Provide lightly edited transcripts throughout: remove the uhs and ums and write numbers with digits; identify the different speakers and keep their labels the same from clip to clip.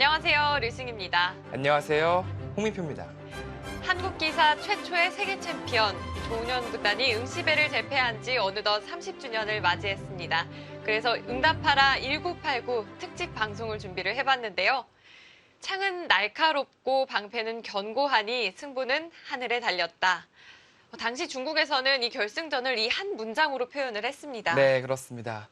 Speaker 1: 안녕하세요. 류승입니다.
Speaker 2: 안녕하세요. 홍민표입니다.
Speaker 1: 한국 기사 최초의 세계 챔피언 조은현 구단이 응시배를 재패한 지 어느덧 30주년을 맞이했습니다. 그래서 응답하라 1989 특집 방송을 준비를 해봤는데요. 창은 날카롭고 방패는 견고하니 승부는 하늘에 달렸다. 당시 중국에서는 이 결승전을 이 한 문장으로 표현을 했습니다.
Speaker 2: 네, 그렇습니다.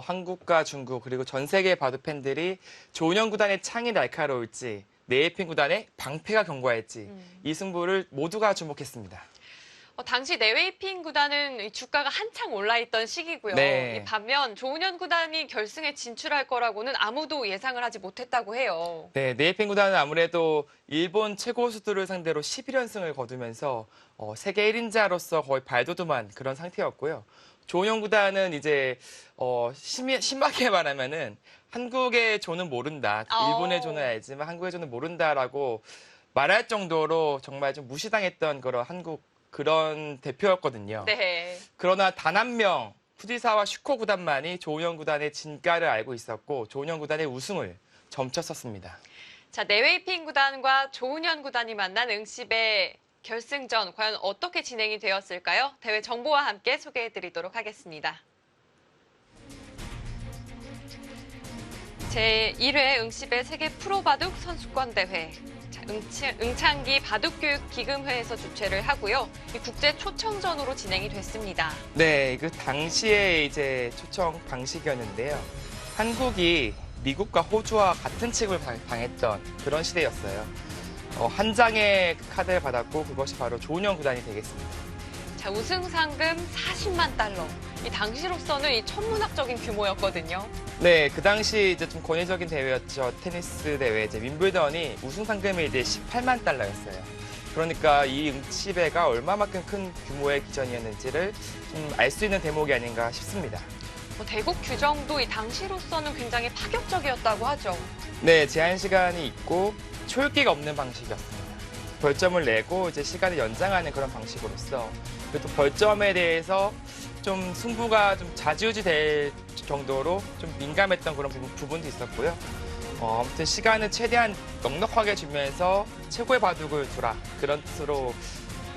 Speaker 2: 한국과 중국 그리고 전 세계 바둑 팬들이 조은현 구단의 창이 날카로울지 네이핀 구단의 방패가 견고할지 이 승부를 모두가 주목했습니다.
Speaker 1: 당시 네웨이핑 구단은 주가가 한창 올라있던 시기고요.
Speaker 2: 네.
Speaker 1: 반면 조은현 구단이 결승에 진출할 거라고는 아무도 예상을 하지 못했다고 해요.
Speaker 2: 네, 네이핀 구단은 아무래도 일본 최고수들을 상대로 11연승을 거두면서 세계 1인자로서 거의 발돋움한 그런 상태였고요. 조은현 구단은 이제 심하게 말하면은 한국의 조는 모른다. 일본의 조는 알지만 한국의 조는 모른다라고 말할 정도로 정말 좀 무시당했던 그런 대표였거든요.
Speaker 1: 네.
Speaker 2: 그러나 단 한 명 후지사와 슈코 구단만이 조은현 구단의 진가를 알고 있었고 조은현 구단의 우승을 점쳤었습니다.
Speaker 1: 자, 네웨이핑 구단과 조은현 구단이 만난 응시배 결승전 과연 어떻게 진행이 되었을까요? 대회 정보와 함께 소개해드리도록 하겠습니다. 제1회 응시배 세계 프로바둑 선수권 대회. 응창기 바둑교육기금회에서 주최를 하고요. 이 국제 초청전으로 진행이 됐습니다.
Speaker 2: 네, 그 당시에 이제 초청 방식이었는데요. 한국이 미국과 호주와 같은 칙을 당했던 그런 시대였어요. 한 장의 카드를 받았고 그것이 바로 조은현 구단이 되겠습니다.
Speaker 1: 자, 우승 상금 40만 달러. 이 당시로서는 이 천문학적인 규모였거든요.
Speaker 2: 네, 그 당시 이제 좀 권위적인 대회였죠. 테니스 대회 이제 윈블던이 우승 상금이 이제 18만 달러였어요. 그러니까 이 응시배가 얼마만큼 큰 규모의 기전이었는지를 좀 알 수 있는 대목이 아닌가 싶습니다.
Speaker 1: 대국 규정도 이 당시로서는 굉장히 파격적이었다고 하죠.
Speaker 2: 네, 제한 시간이 있고 초읽기가 없는 방식이었습니다. 벌점을 내고 이제 시간을 연장하는 그런 방식으로서 그리고 또 벌점에 대해서 좀 승부가 좀 좌지우지 될 정도로 좀 민감했던 그런 부분도 있었고요. 아무튼 시간을 최대한 넉넉하게 주면서 최고의 바둑을 두라 그런 뜻으로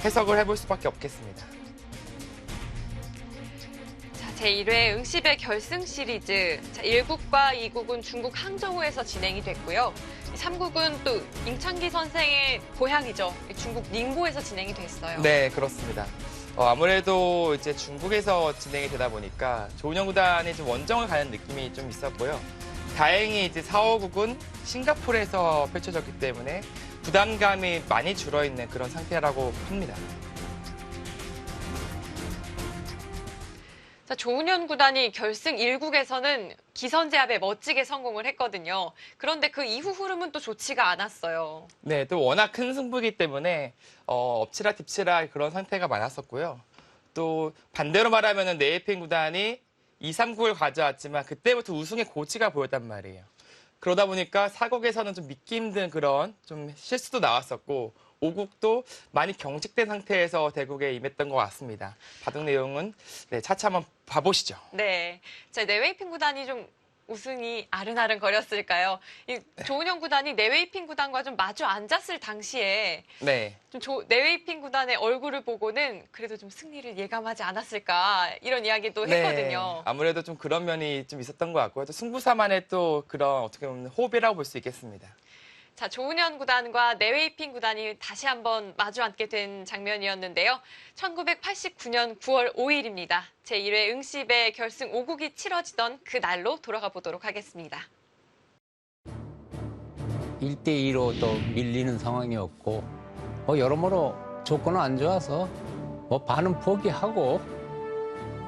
Speaker 2: 해석을 해볼 수밖에 없겠습니다.
Speaker 1: 제1회 응시배 결승 시리즈. 자, 1국과 2국은 중국 항저우에서 진행이 됐고요. 3국은 또 임창기 선생의 고향이죠. 중국 닝보에서 진행이 됐어요.
Speaker 2: 네, 그렇습니다. 아무래도 이제 중국에서 진행이 되다 보니까 조은현 구단이 좀 원정을 가는 느낌이 좀 있었고요. 다행히 이제 4, 5국은 싱가포르에서 펼쳐졌기 때문에 부담감이 많이 줄어있는 그런 상태라고 합니다.
Speaker 1: 자, 조은현 구단이 결승 1국에서는 기선제압에 멋지게 성공을 했거든요. 그런데 그 이후 흐름은 또 좋지가 않았어요.
Speaker 2: 네, 또 워낙 큰 승부이기 때문에 엎치락 뒤치락 그런 상태가 많았었고요. 또 반대로 말하면 네이핀 구단이 2, 3국을 가져왔지만 그때부터 우승의 고지가 보였단 말이에요. 그러다 보니까 4국에서는 좀 믿기 힘든 그런 좀 실수도 나왔었고 5국도 많이 경직된 상태에서 대국에 임했던 것 같습니다. 바둑 내용은 차차 한번 봐보시죠.
Speaker 1: 네, 자, 네웨이핑 구단이 좀 우승이 아른아른 거렸을까요? 이 조은현 구단이 네웨이핑 구단과 좀 마주 앉았을 당시에
Speaker 2: 네.
Speaker 1: 좀 네웨이핑 구단의 얼굴을 보고는 그래도 좀 승리를 예감하지 않았을까 이런 이야기도 했거든요.
Speaker 2: 아무래도 좀 그런 면이 좀 있었던 것 같고요. 또 승부사만의 또 그런 어떻게 보면 호흡이라고 볼 수 있겠습니다.
Speaker 1: 자, 조은현 구단과 네웨이핑 구단이 다시 한번 마주 앉게 된 장면이었는데요. 1989년 9월 5일입니다. 제1회 응시배 결승 5국이 치러지던 그 날로 돌아가 보도록 하겠습니다.
Speaker 3: 1대2로 또 밀리는 상황이었고 여러모로 조건은 안 좋아서 반은 포기하고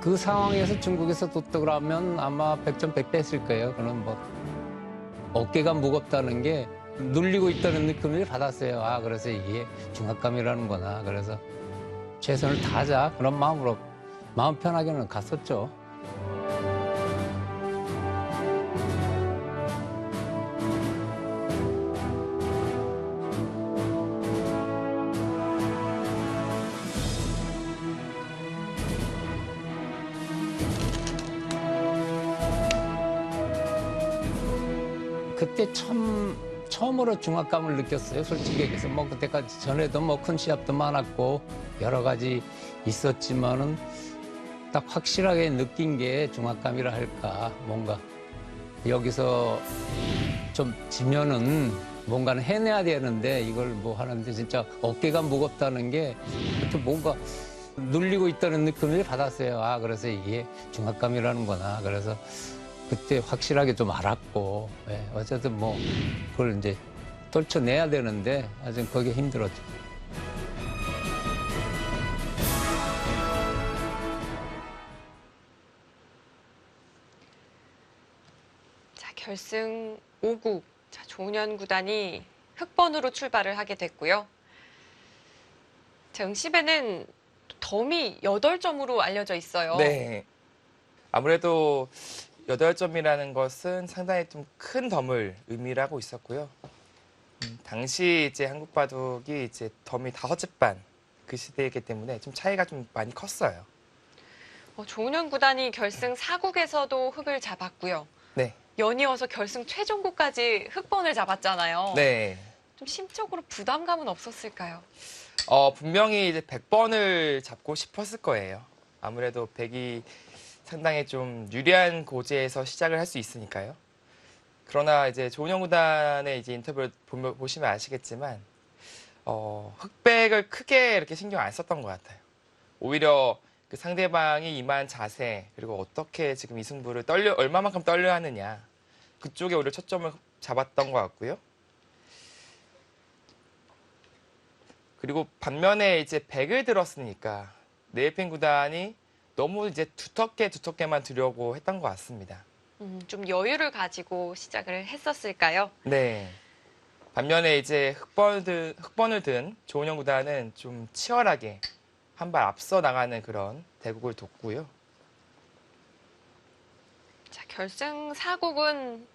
Speaker 3: 그 상황에서 중국에서 뒀다 하면 아마 100점 100대 했을 거예요. 그럼 어깨가 무겁다는 게 눌리고 있다는 느낌을 받았어요. 그래서 이게 중압감이라는구나. 그래서 최선을 다하자 그런 마음으로 마음 편하게는 갔었죠. 그때 참 처음으로 중압감을 느꼈어요. 솔직히 얘기해서 뭐 그때까지 전에도 뭐 큰 시합도 많았고 여러 가지 있었지만은 딱 확실하게 느낀 게 중압감이라 할까. 뭔가 여기서 좀 지면은 뭔가는 해내야 되는데 이걸 뭐 하는데 진짜 어깨가 무겁다는 게 뭔가 눌리고 있다는 느낌을 받았어요. 아, 그래서 이게 중압감이라는구나. 그래서 그때 확실하게 좀 알았고, 예, 어쨌든 뭐 그걸 이제 떨쳐내야 되는데 아직 그게 힘들었죠.
Speaker 1: 자, 결승 5국. 자, 조은현 구단이 흑번으로 출발을 하게 됐고요. 자, 응시배는 덤이 8점으로 알려져 있어요.
Speaker 2: 네. 아무래도 8점이라는 것은 상당히 좀 큰 덤을 의미를 하고 있었고요. 당시 이제 한국 바둑이 이제 덤이 5째 반 그 시대이기 때문에 좀 차이가 좀 많이 컸어요.
Speaker 1: 조은현 구단이 결승 4국에서도 흑을 잡았고요.
Speaker 2: 네.
Speaker 1: 연이어서 결승 최종국까지 흑번을 잡았잖아요.
Speaker 2: 네.
Speaker 1: 좀 심적으로 부담감은 없었을까요?
Speaker 2: 분명히 이제 100번을 잡고 싶었을 거예요. 아무래도 100이 상당히 좀 유리한 고지에서 시작을 할 수 있으니까요. 그러나 이제 조은현 구단의 이제 인터뷰를 보시면 아시겠지만, 흑백을 크게 이렇게 신경 안 썼던 것 같아요. 오히려 그 상대방이 임한 자세, 그리고 어떻게 지금 이 승부를 얼마만큼 떨려 하느냐, 그쪽에 오히려 초점을 잡았던 것 같고요. 그리고 반면에 이제 100을 들었으니까 네이핀 구단이 너무 이제 두텁게만 두려고 했던 것 같습니다.
Speaker 1: 좀 여유를 가지고 시작을 했었을까요?
Speaker 2: 네. 반면에 이제 흑번을 든 조은현 구단은 좀 치열하게 한 발 앞서 나가는 그런 대국을 뒀고요.
Speaker 1: 자, 결승 4국은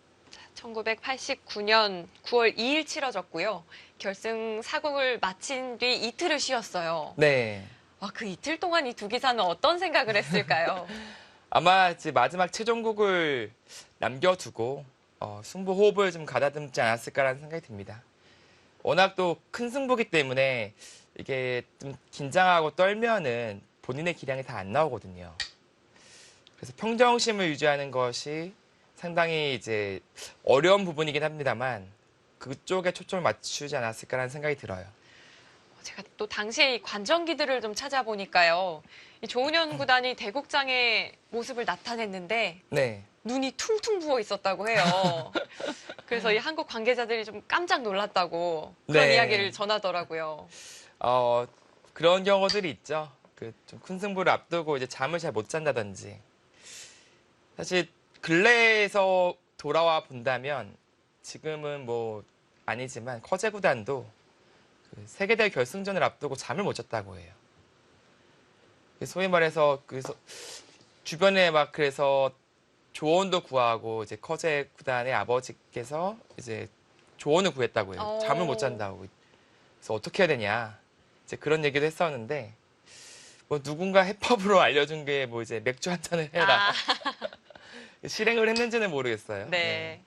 Speaker 1: 1989년 9월 2일 치러졌고요. 결승 4국을 마친 뒤 이틀을 쉬었어요.
Speaker 2: 네.
Speaker 1: 그 이틀 동안 이 두 기사는 어떤 생각을 했을까요?
Speaker 2: 아마 이제 마지막 최종국을 남겨두고 승부 호흡을 좀 가다듬지 않았을까라는 생각이 듭니다. 워낙 또 큰 승부기 때문에 이게 좀 긴장하고 떨면은 본인의 기량이 다 안 나오거든요. 그래서 평정심을 유지하는 것이 상당히 이제 어려운 부분이긴 합니다만 그쪽에 초점을 맞추지 않았을까라는 생각이 들어요.
Speaker 1: 제가 또 당시에 이 관전기들을 좀 찾아보니까요. 이 조은현 구단이 대국장의 모습을 나타냈는데
Speaker 2: 네.
Speaker 1: 눈이 퉁퉁 부어 있었다고 해요. 그래서 이 한국 관계자들이 좀 깜짝 놀랐다고 그런
Speaker 2: 네.
Speaker 1: 이야기를 전하더라고요.
Speaker 2: 그런 경우들이 있죠. 그 좀 큰 승부를 앞두고 이제 잠을 잘 못 잔다든지. 사실 근래에서 돌아와 본다면 지금은 뭐 아니지만 커제 구단도 그 세계대회 결승전을 앞두고 잠을 못 잤다고 해요. 소위 말해서 그래서 주변에 막 그래서 조언도 구하고 이제 커제 구단의 아버지께서 이제 조언을 구했다고 해요. 잠을 못 잔다고. 그래서 어떻게 해야 되냐. 이제 그런 얘기도 했었는데 뭐 누군가 해법으로 알려준 게 뭐 이제 맥주 한 잔을 해라. 실행을 했는지는 모르겠어요.
Speaker 1: 네.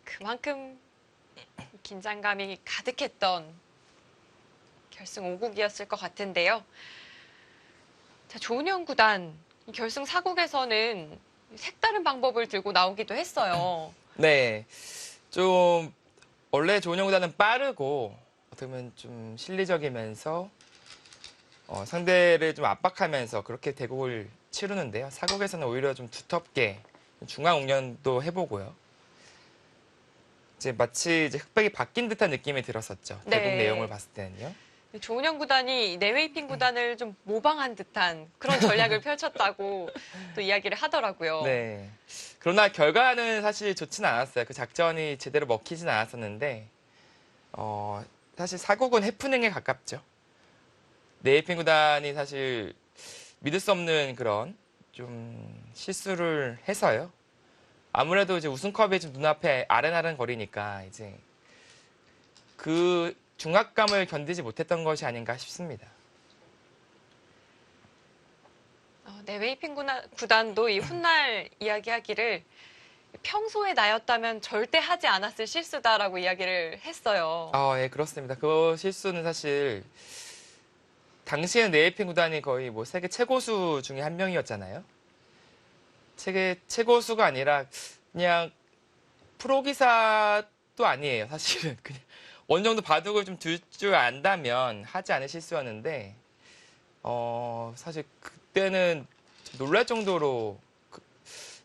Speaker 1: 그만큼 긴장감이 가득했던 결승 5국이었을 것 같은데요. 자, 조은현 구단 결승 4국에서는 색다른 방법을 들고 나오기도 했어요.
Speaker 2: 네. 좀 원래 조은현 구단은 빠르고 어떻게 보면 좀 실리적이면서 상대를 좀 압박하면서 그렇게 대국을 치르는데요. 4국에서는 오히려 좀 두텁게 중앙 웅년도 해보고요. 이제 마치 이제 흑백이 바뀐 듯한 느낌이 들었었죠.
Speaker 1: 네.
Speaker 2: 대국 내용을 봤을 때는요.
Speaker 1: 조은현 구단이 네웨이핑 구단을 좀 모방한 듯한 그런 전략을 펼쳤다고 또 이야기를 하더라고요.
Speaker 2: 네. 그러나 결과는 사실 좋지는 않았어요. 그 작전이 제대로 먹히진 않았었는데 사실 4국은 해프닝에 가깝죠. 네이핑 구단이 사실 믿을 수 없는 그런 좀 실수를 해서요. 아무래도 이제 우승컵이 좀 눈앞에 아른아른 거리니까 이제 그 중압감을 견디지 못했던 것이 아닌가 싶습니다.
Speaker 1: 네웨이핑 구단도 이 훗날 이야기하기를 평소에 나였다면 절대 하지 않았을 실수다라고 이야기를 했어요.
Speaker 2: 예, 그렇습니다. 그 실수는 사실 당시에는 네이핀 구단이 거의 뭐 세계 최고수 중에 한 명이었잖아요. 세계 최고수가 아니라 그냥 프로기사도 아니에요, 사실은. 그냥 어느 정도 바둑을 좀 둘 줄 안다면 하지 않은 실수였는데, 사실 그때는 놀랄 정도로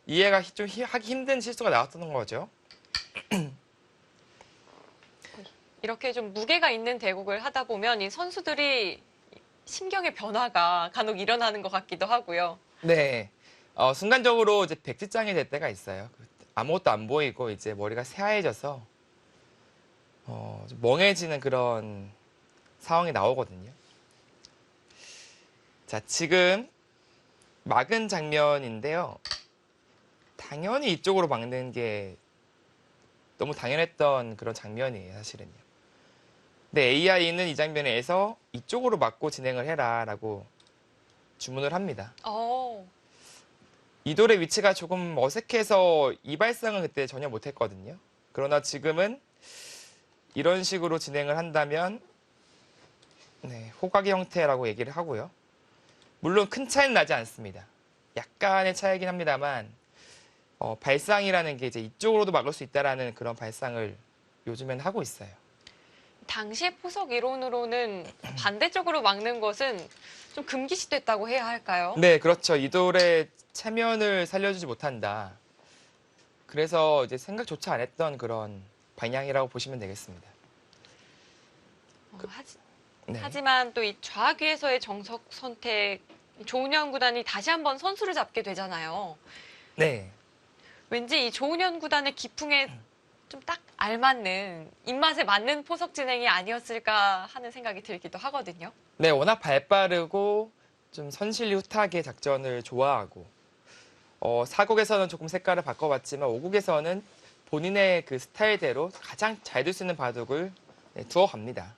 Speaker 2: 이해가 좀 하기 힘든 실수가 나왔던 거죠.
Speaker 1: 이렇게 좀 무게가 있는 대국을 하다 보면 이 선수들이 심경의 변화가 간혹 일어나는 것 같기도 하고요.
Speaker 2: 네. 순간적으로 이제 백지장이 될 때가 있어요. 아무것도 안 보이고 이제 머리가 새하얘져서 좀 멍해지는 그런 상황이 나오거든요. 자, 지금 막은 장면인데요. 당연히 이쪽으로 막는 게 너무 당연했던 그런 장면이에요, 사실은요. 근데 AI는 이 장면에서 이쪽으로 막고 진행을 해라라고 주문을 합니다. 이돌의 위치가 조금 어색해서 이 발상은 그때 전혀 못했거든요. 그러나 지금은 이런 식으로 진행을 한다면 호각의 형태라고 얘기를 하고요. 물론 큰 차이는 나지 않습니다. 약간의 차이긴 합니다만 발상이라는 게 이제 이쪽으로도 막을 수 있다라는 그런 발상을 요즘엔 하고 있어요.
Speaker 1: 당시의 포석 이론으로는 반대쪽으로 막는 것은 좀 금기시됐다고 해야 할까요?
Speaker 2: 네, 그렇죠. 이돌의 체면을 살려주지 못한다. 그래서 이제 생각조차 안 했던 그런 방향이라고 보시면 되겠습니다. 네.
Speaker 1: 하지만 또 이 좌귀에서의 정석 선택, 조은현 구단이 다시 한번 선수를 잡게 되잖아요.
Speaker 2: 네.
Speaker 1: 왠지 이 조은현 구단의 기풍에 좀 딱 알맞는, 입맛에 맞는 포석 진행이 아니었을까 하는 생각이 들기도 하거든요.
Speaker 2: 네, 워낙 발빠르고 좀 선실리 후타게 작전을 좋아하고 4국에서는 조금 색깔을 바꿔봤지만 5국에서는 본인의 그 스타일대로 가장 잘 둘 수 있는 바둑을 두어갑니다.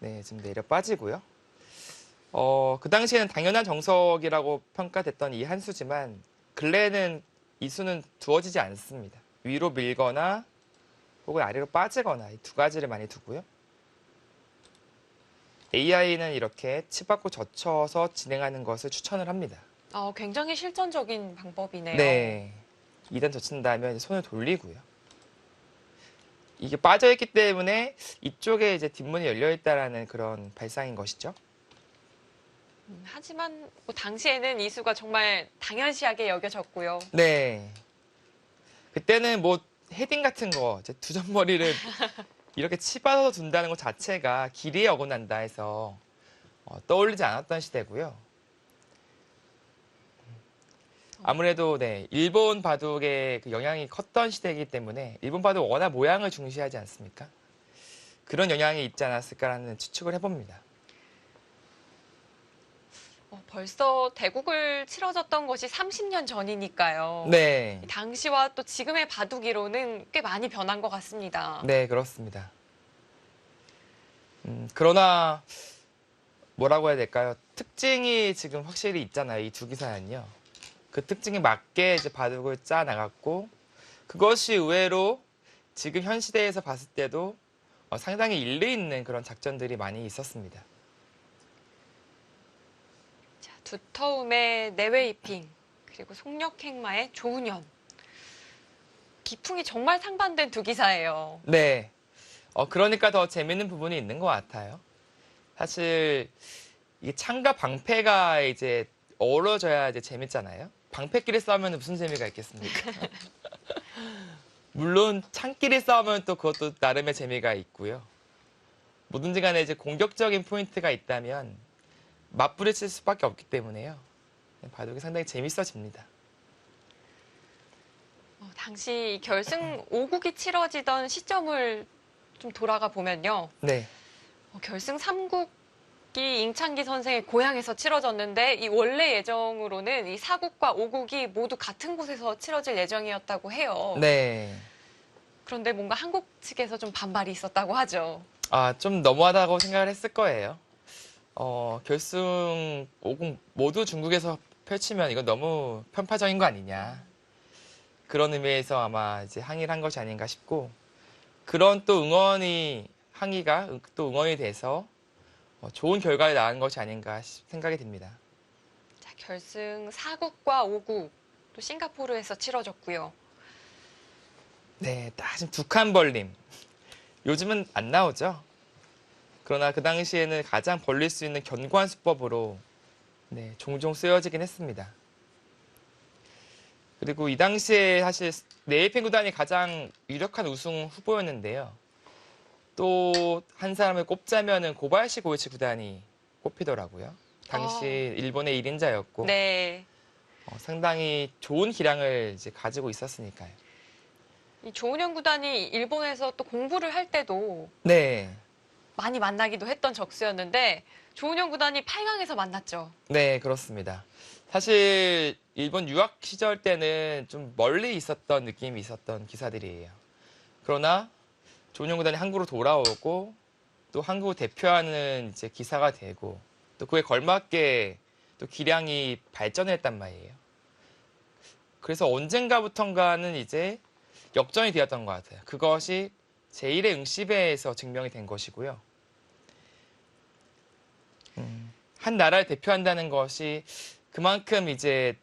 Speaker 2: 네, 지금 내려 빠지고요. 그 당시에는 당연한 정석이라고 평가됐던 이 한 수지만 근래에는 이 수는 두어지지 않습니다. 위로 밀거나 혹은 아래로 빠지거나 이 두 가지를 많이 두고요. AI는 이렇게 치받고 젖혀서 진행하는 것을 추천을 합니다.
Speaker 1: 굉장히 실전적인 방법이네요.
Speaker 2: 네. 2단 젖힌다면 손을 돌리고요. 이게 빠져있기 때문에 이쪽에 이제 뒷문이 열려있다라는 그런 발상인 것이죠.
Speaker 1: 하지만 뭐 당시에는 이 수가 정말 당연시하게 여겨졌고요.
Speaker 2: 네. 그때는 뭐 헤딩 같은 거, 이제 두점머리를 이렇게 치받아서 둔다는 것 자체가 길이에 어긋난다 해서 떠올리지 않았던 시대고요. 아무래도 일본 바둑의 그 영향이 컸던 시대이기 때문에 일본 바둑 워낙 모양을 중시하지 않습니까? 그런 영향이 있지 않았을까라는 추측을 해봅니다.
Speaker 1: 벌써 대국을 치러졌던 것이 30년 전이니까요.
Speaker 2: 네.
Speaker 1: 당시와 또 지금의 바둑이론은 꽤 많이 변한 것 같습니다.
Speaker 2: 네, 그렇습니다. 그러나 뭐라고 해야 될까요? 특징이 지금 확실히 있잖아요. 이 두 기사는요. 그 특징에 맞게 이제 바둑을 짜 나갔고 그것이 의외로 지금 현 시대에서 봤을 때도 상당히 일리 있는 그런 작전들이 많이 있었습니다.
Speaker 1: 자, 두터움의 내외이핑 그리고 속력행마의 조은현. 기풍이 정말 상반된 두 기사예요.
Speaker 2: 네. 그러니까 더 재밌는 부분이 있는 것 같아요. 사실 이게 창과 방패가 이제 어우러져야 이제 재밌잖아요. 방패끼리 싸우면 무슨 재미가 있겠습니까? 물론 창끼리 싸우면 또 그것도 나름의 재미가 있고요. 뭐든지 간에 이제 공격적인 포인트가 있다면 맞부딪힐 수밖에 없기 때문에요. 바둑이 상당히 재밌어집니다.
Speaker 1: 당시 결승 5국이 치러지던 시점을 좀 돌아가 보면요.
Speaker 2: 네.
Speaker 1: 결승 3국이 잉창기 선생의 고향에서 치러졌는데 이 원래 예정으로는 이 4국과 5국이 모두 같은 곳에서 치러질 예정이었다고 해요.
Speaker 2: 네.
Speaker 1: 그런데 뭔가 한국 측에서 좀 반발이 있었다고 하죠.
Speaker 2: 좀 너무하다고 생각을 했을 거예요. 결승 5국 모두 중국에서 펼치면 이건 너무 편파적인 거 아니냐. 그런 의미에서 아마 이제 항의를 한 것이 아닌가 싶고, 그런 또 항의가 또 응원이 돼서 좋은 결과를 낳은 것이 아닌가 생각이 듭니다.
Speaker 1: 자, 결승 4국과 5국 또 싱가포르에서 치러졌고요.
Speaker 2: 네, 딱 지금 두 칸 벌림. 요즘은 안 나오죠. 그러나 그 당시에는 가장 벌릴 수 있는 견고한 수법으로 네, 종종 쓰여지긴 했습니다. 그리고 이 당시에 사실 네이펜 구단이 가장 유력한 우승 후보였는데요. 또 한 사람을 꼽자면은 고바야시 고이치 구단이 꼽히더라고요. 당시 일본의 1인자였고
Speaker 1: 네.
Speaker 2: 상당히 좋은 기량을 이제 가지고 있었으니까요.
Speaker 1: 이 조은현 구단이 일본에서 또 공부를 할 때도
Speaker 2: 네,
Speaker 1: 많이 만나기도 했던 적수였는데 조은현 구단이 8강에서 만났죠.
Speaker 2: 네, 그렇습니다. 사실 일본 유학 시절 때는 좀 멀리 있었던 느낌이 있었던 기사들이에요. 그러나 조은현 구단이 한국으로 돌아오고 또 한국을 대표하는 이제 기사가 되고 또 그에 걸맞게 또 기량이 발전했단 말이에요. 그래서 언젠가부턴가는 이제 역전이 되었던 것 같아요. 그것이 제1의 응시배에서 증명이 된 것이고요. 한 나라를 대표한다는 것이 그만큼 이제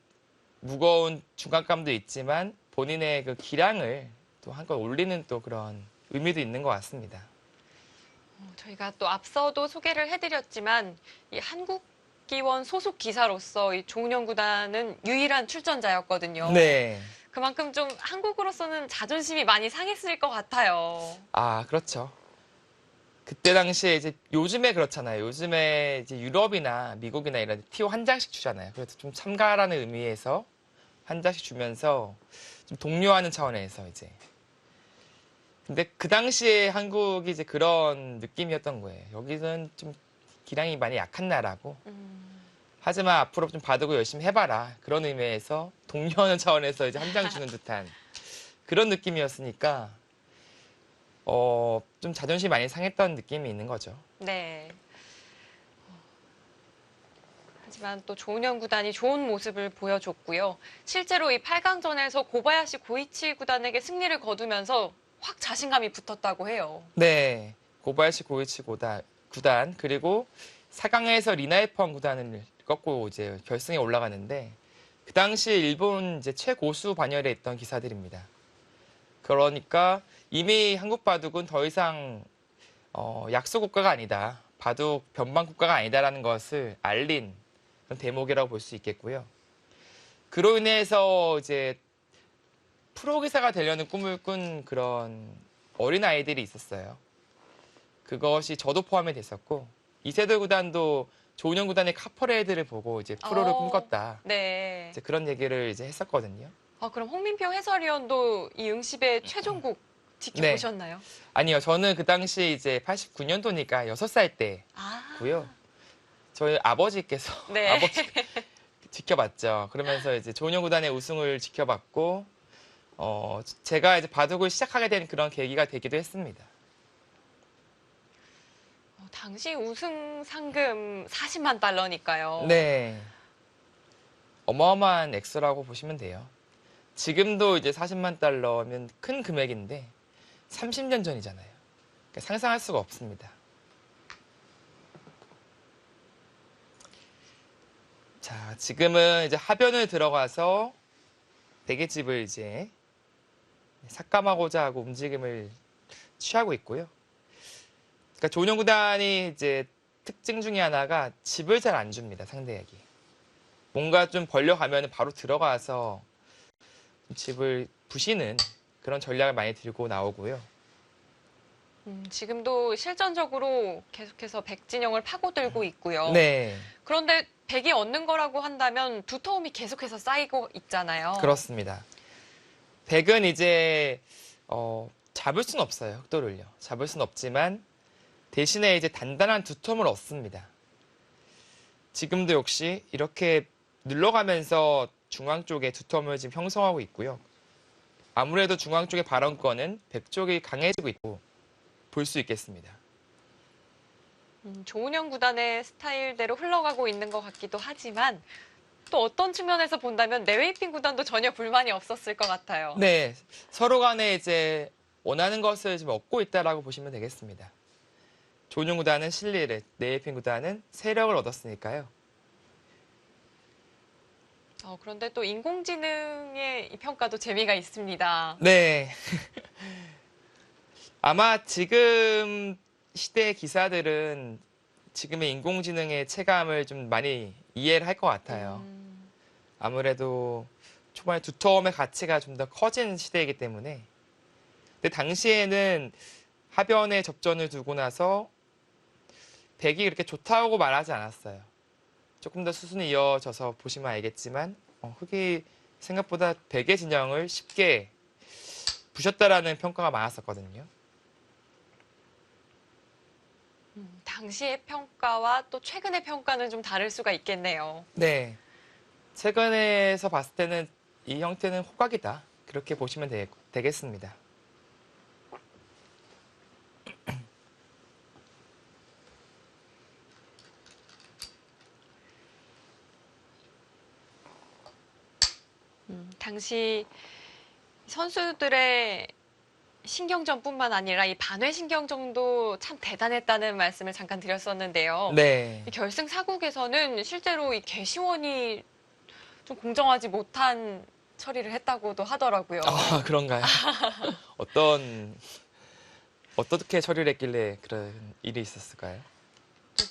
Speaker 2: 무거운 중압감도 있지만 본인의 그 기량을 또 한껏 올리는 또 그런 의미도 있는 것 같습니다.
Speaker 1: 저희가 또 앞서도 소개를 해드렸지만 이 한국기원 소속 기사로서 이 조은현 구단은 유일한 출전자였거든요.
Speaker 2: 네.
Speaker 1: 그만큼 좀 한국으로서는 자존심이 많이 상했을 것 같아요.
Speaker 2: 아, 그렇죠. 그때 당시에 이제 요즘에 그렇잖아요. 요즘에 이제 유럽이나 미국이나 이런 티오 한 장씩 주잖아요. 그래서 좀 참가라는 의미에서 한 장씩 주면서 좀 독려하는 차원에서 이제. 근데 그 당시에 한국이 이제 그런 느낌이었던 거예요. 여기는 좀 기량이 많이 약한 나라고. 하지만 앞으로 좀 바두고 열심히 해봐라. 그런 의미에서 독려하는 차원에서 이제 한 장 주는 듯한 그런 느낌이었으니까 좀 자존심이 많이 상했던 느낌이 있는 거죠.
Speaker 1: 네. 하지만 또 조은현 구단이 좋은 모습을 보여줬고요. 실제로 이 8강전에서 고바야시 고이치 구단에게 승리를 거두면서 확 자신감이 붙었다고 해요.
Speaker 2: 네, 고바야시 고이치 구단 그리고 4강에서 리나이펑 구단을 꺾고 이제 결승에 올라가는데 그 당시 일본 이제 최고수 반열에 있던 기사들입니다. 그러니까 이미 한국 바둑은 더 이상 약소 국가가 아니다, 바둑 변방 국가가 아니다라는 것을 알린 그런 대목이라고 볼 수 있겠고요. 그로 인해서 이제 프로 기사가 되려는 꿈을 꾼 그런 어린 아이들이 있었어요. 그것이 저도 포함이 됐었고 이세돌 구단도 조은현 구단의 카퍼레이드를 보고 이제 프로를 꿈꿨다.
Speaker 1: 네.
Speaker 2: 이제 그런 얘기를 이제 했었거든요.
Speaker 1: 그럼 홍민표 해설위원도 이 응시배 최종국 지켜보셨나요?
Speaker 2: 아니요, 저는 그 당시 이제 89년도니까 6살 때고요. 저희 아버지께서
Speaker 1: 네.
Speaker 2: 아버지 지켜봤죠. 그러면서 이제 조은현 구단의 우승을 지켜봤고 제가 이제 바둑을 시작하게 된 그런 계기가 되기도 했습니다.
Speaker 1: 당시 우승 상금 40만 달러니까요.
Speaker 2: 네. 어마어마한 액수라고 보시면 돼요. 지금도 이제 40만 달러면 큰 금액인데 30년 전이잖아요. 그러니까 상상할 수가 없습니다. 자, 지금은 이제 하변을 들어가서 대게집을 이제 삭감하고자 하고 움직임을 취하고 있고요. 그러니까 조은현 구단이 이제 특징 중에 하나가 집을 잘 안 줍니다, 상대에게. 뭔가 좀 벌려가면 바로 들어가서 집을 부시는 그런 전략을 많이 들고 나오고요.
Speaker 1: 지금도 실전적으로 계속해서 백진영을 파고들고 있고요.
Speaker 2: 네,
Speaker 1: 그런데 백이 얻는 거라고 한다면 두터움이 계속해서 쌓이고 있잖아요.
Speaker 2: 그렇습니다. 백은 이제 잡을 수는 없어요, 흑도를요. 잡을 수는 없지만 대신에 이제 단단한 두텀을 얻습니다. 지금도 역시 이렇게 눌러가면서 중앙 쪽에 두텀을 지금 형성하고 있고요. 아무래도 중앙 쪽의 발언권은 백 쪽이 강해지고 있고 볼 수 있겠습니다.
Speaker 1: 조은현 구단의 스타일대로 흘러가고 있는 것 같기도 하지만 또 어떤 측면에서 본다면 네웨이핑 구단도 전혀 불만이 없었을 것 같아요.
Speaker 2: 네, 서로 간에 이제 원하는 것을 지금 얻고 있다라고 보시면 되겠습니다. 조은용 구단은 실리를, 네이핑 구단은 세력을 얻었으니까요.
Speaker 1: 그런데 또 인공지능의 이 평가도 재미가 있습니다.
Speaker 2: 네. 아마 지금 시대의 기사들은 지금의 인공지능의 체감을 좀 많이 이해를 할 것 같아요. 아무래도 초반에 두터움의 가치가 좀 더 커진 시대이기 때문에. 근데 당시에는 하변에 접전을 두고 나서 백이 그렇게 좋다고 말하지 않았어요. 조금 더 수순이 이어져서 보시면 알겠지만 흑이 생각보다 백의 진영을 쉽게 부셨다라는 평가가 많았었거든요.
Speaker 1: 당시의 평가와 또 최근의 평가는 좀 다를 수가 있겠네요.
Speaker 2: 네. 최근에서 봤을 때는 이 형태는 호각이다. 그렇게 보시면 되겠습니다.
Speaker 1: 당시 선수들의 신경전뿐만 아니라 이 반회 신경전도 참 대단했다는 말씀을 잠깐 드렸었는데요.
Speaker 2: 네.
Speaker 1: 이 결승 사국에서는 실제로 이 개시원이 좀 공정하지 못한 처리를 했다고도 하더라고요.
Speaker 2: 아, 그런가요? 어떻게 처리를 했길래 그런 일이 있었을까요?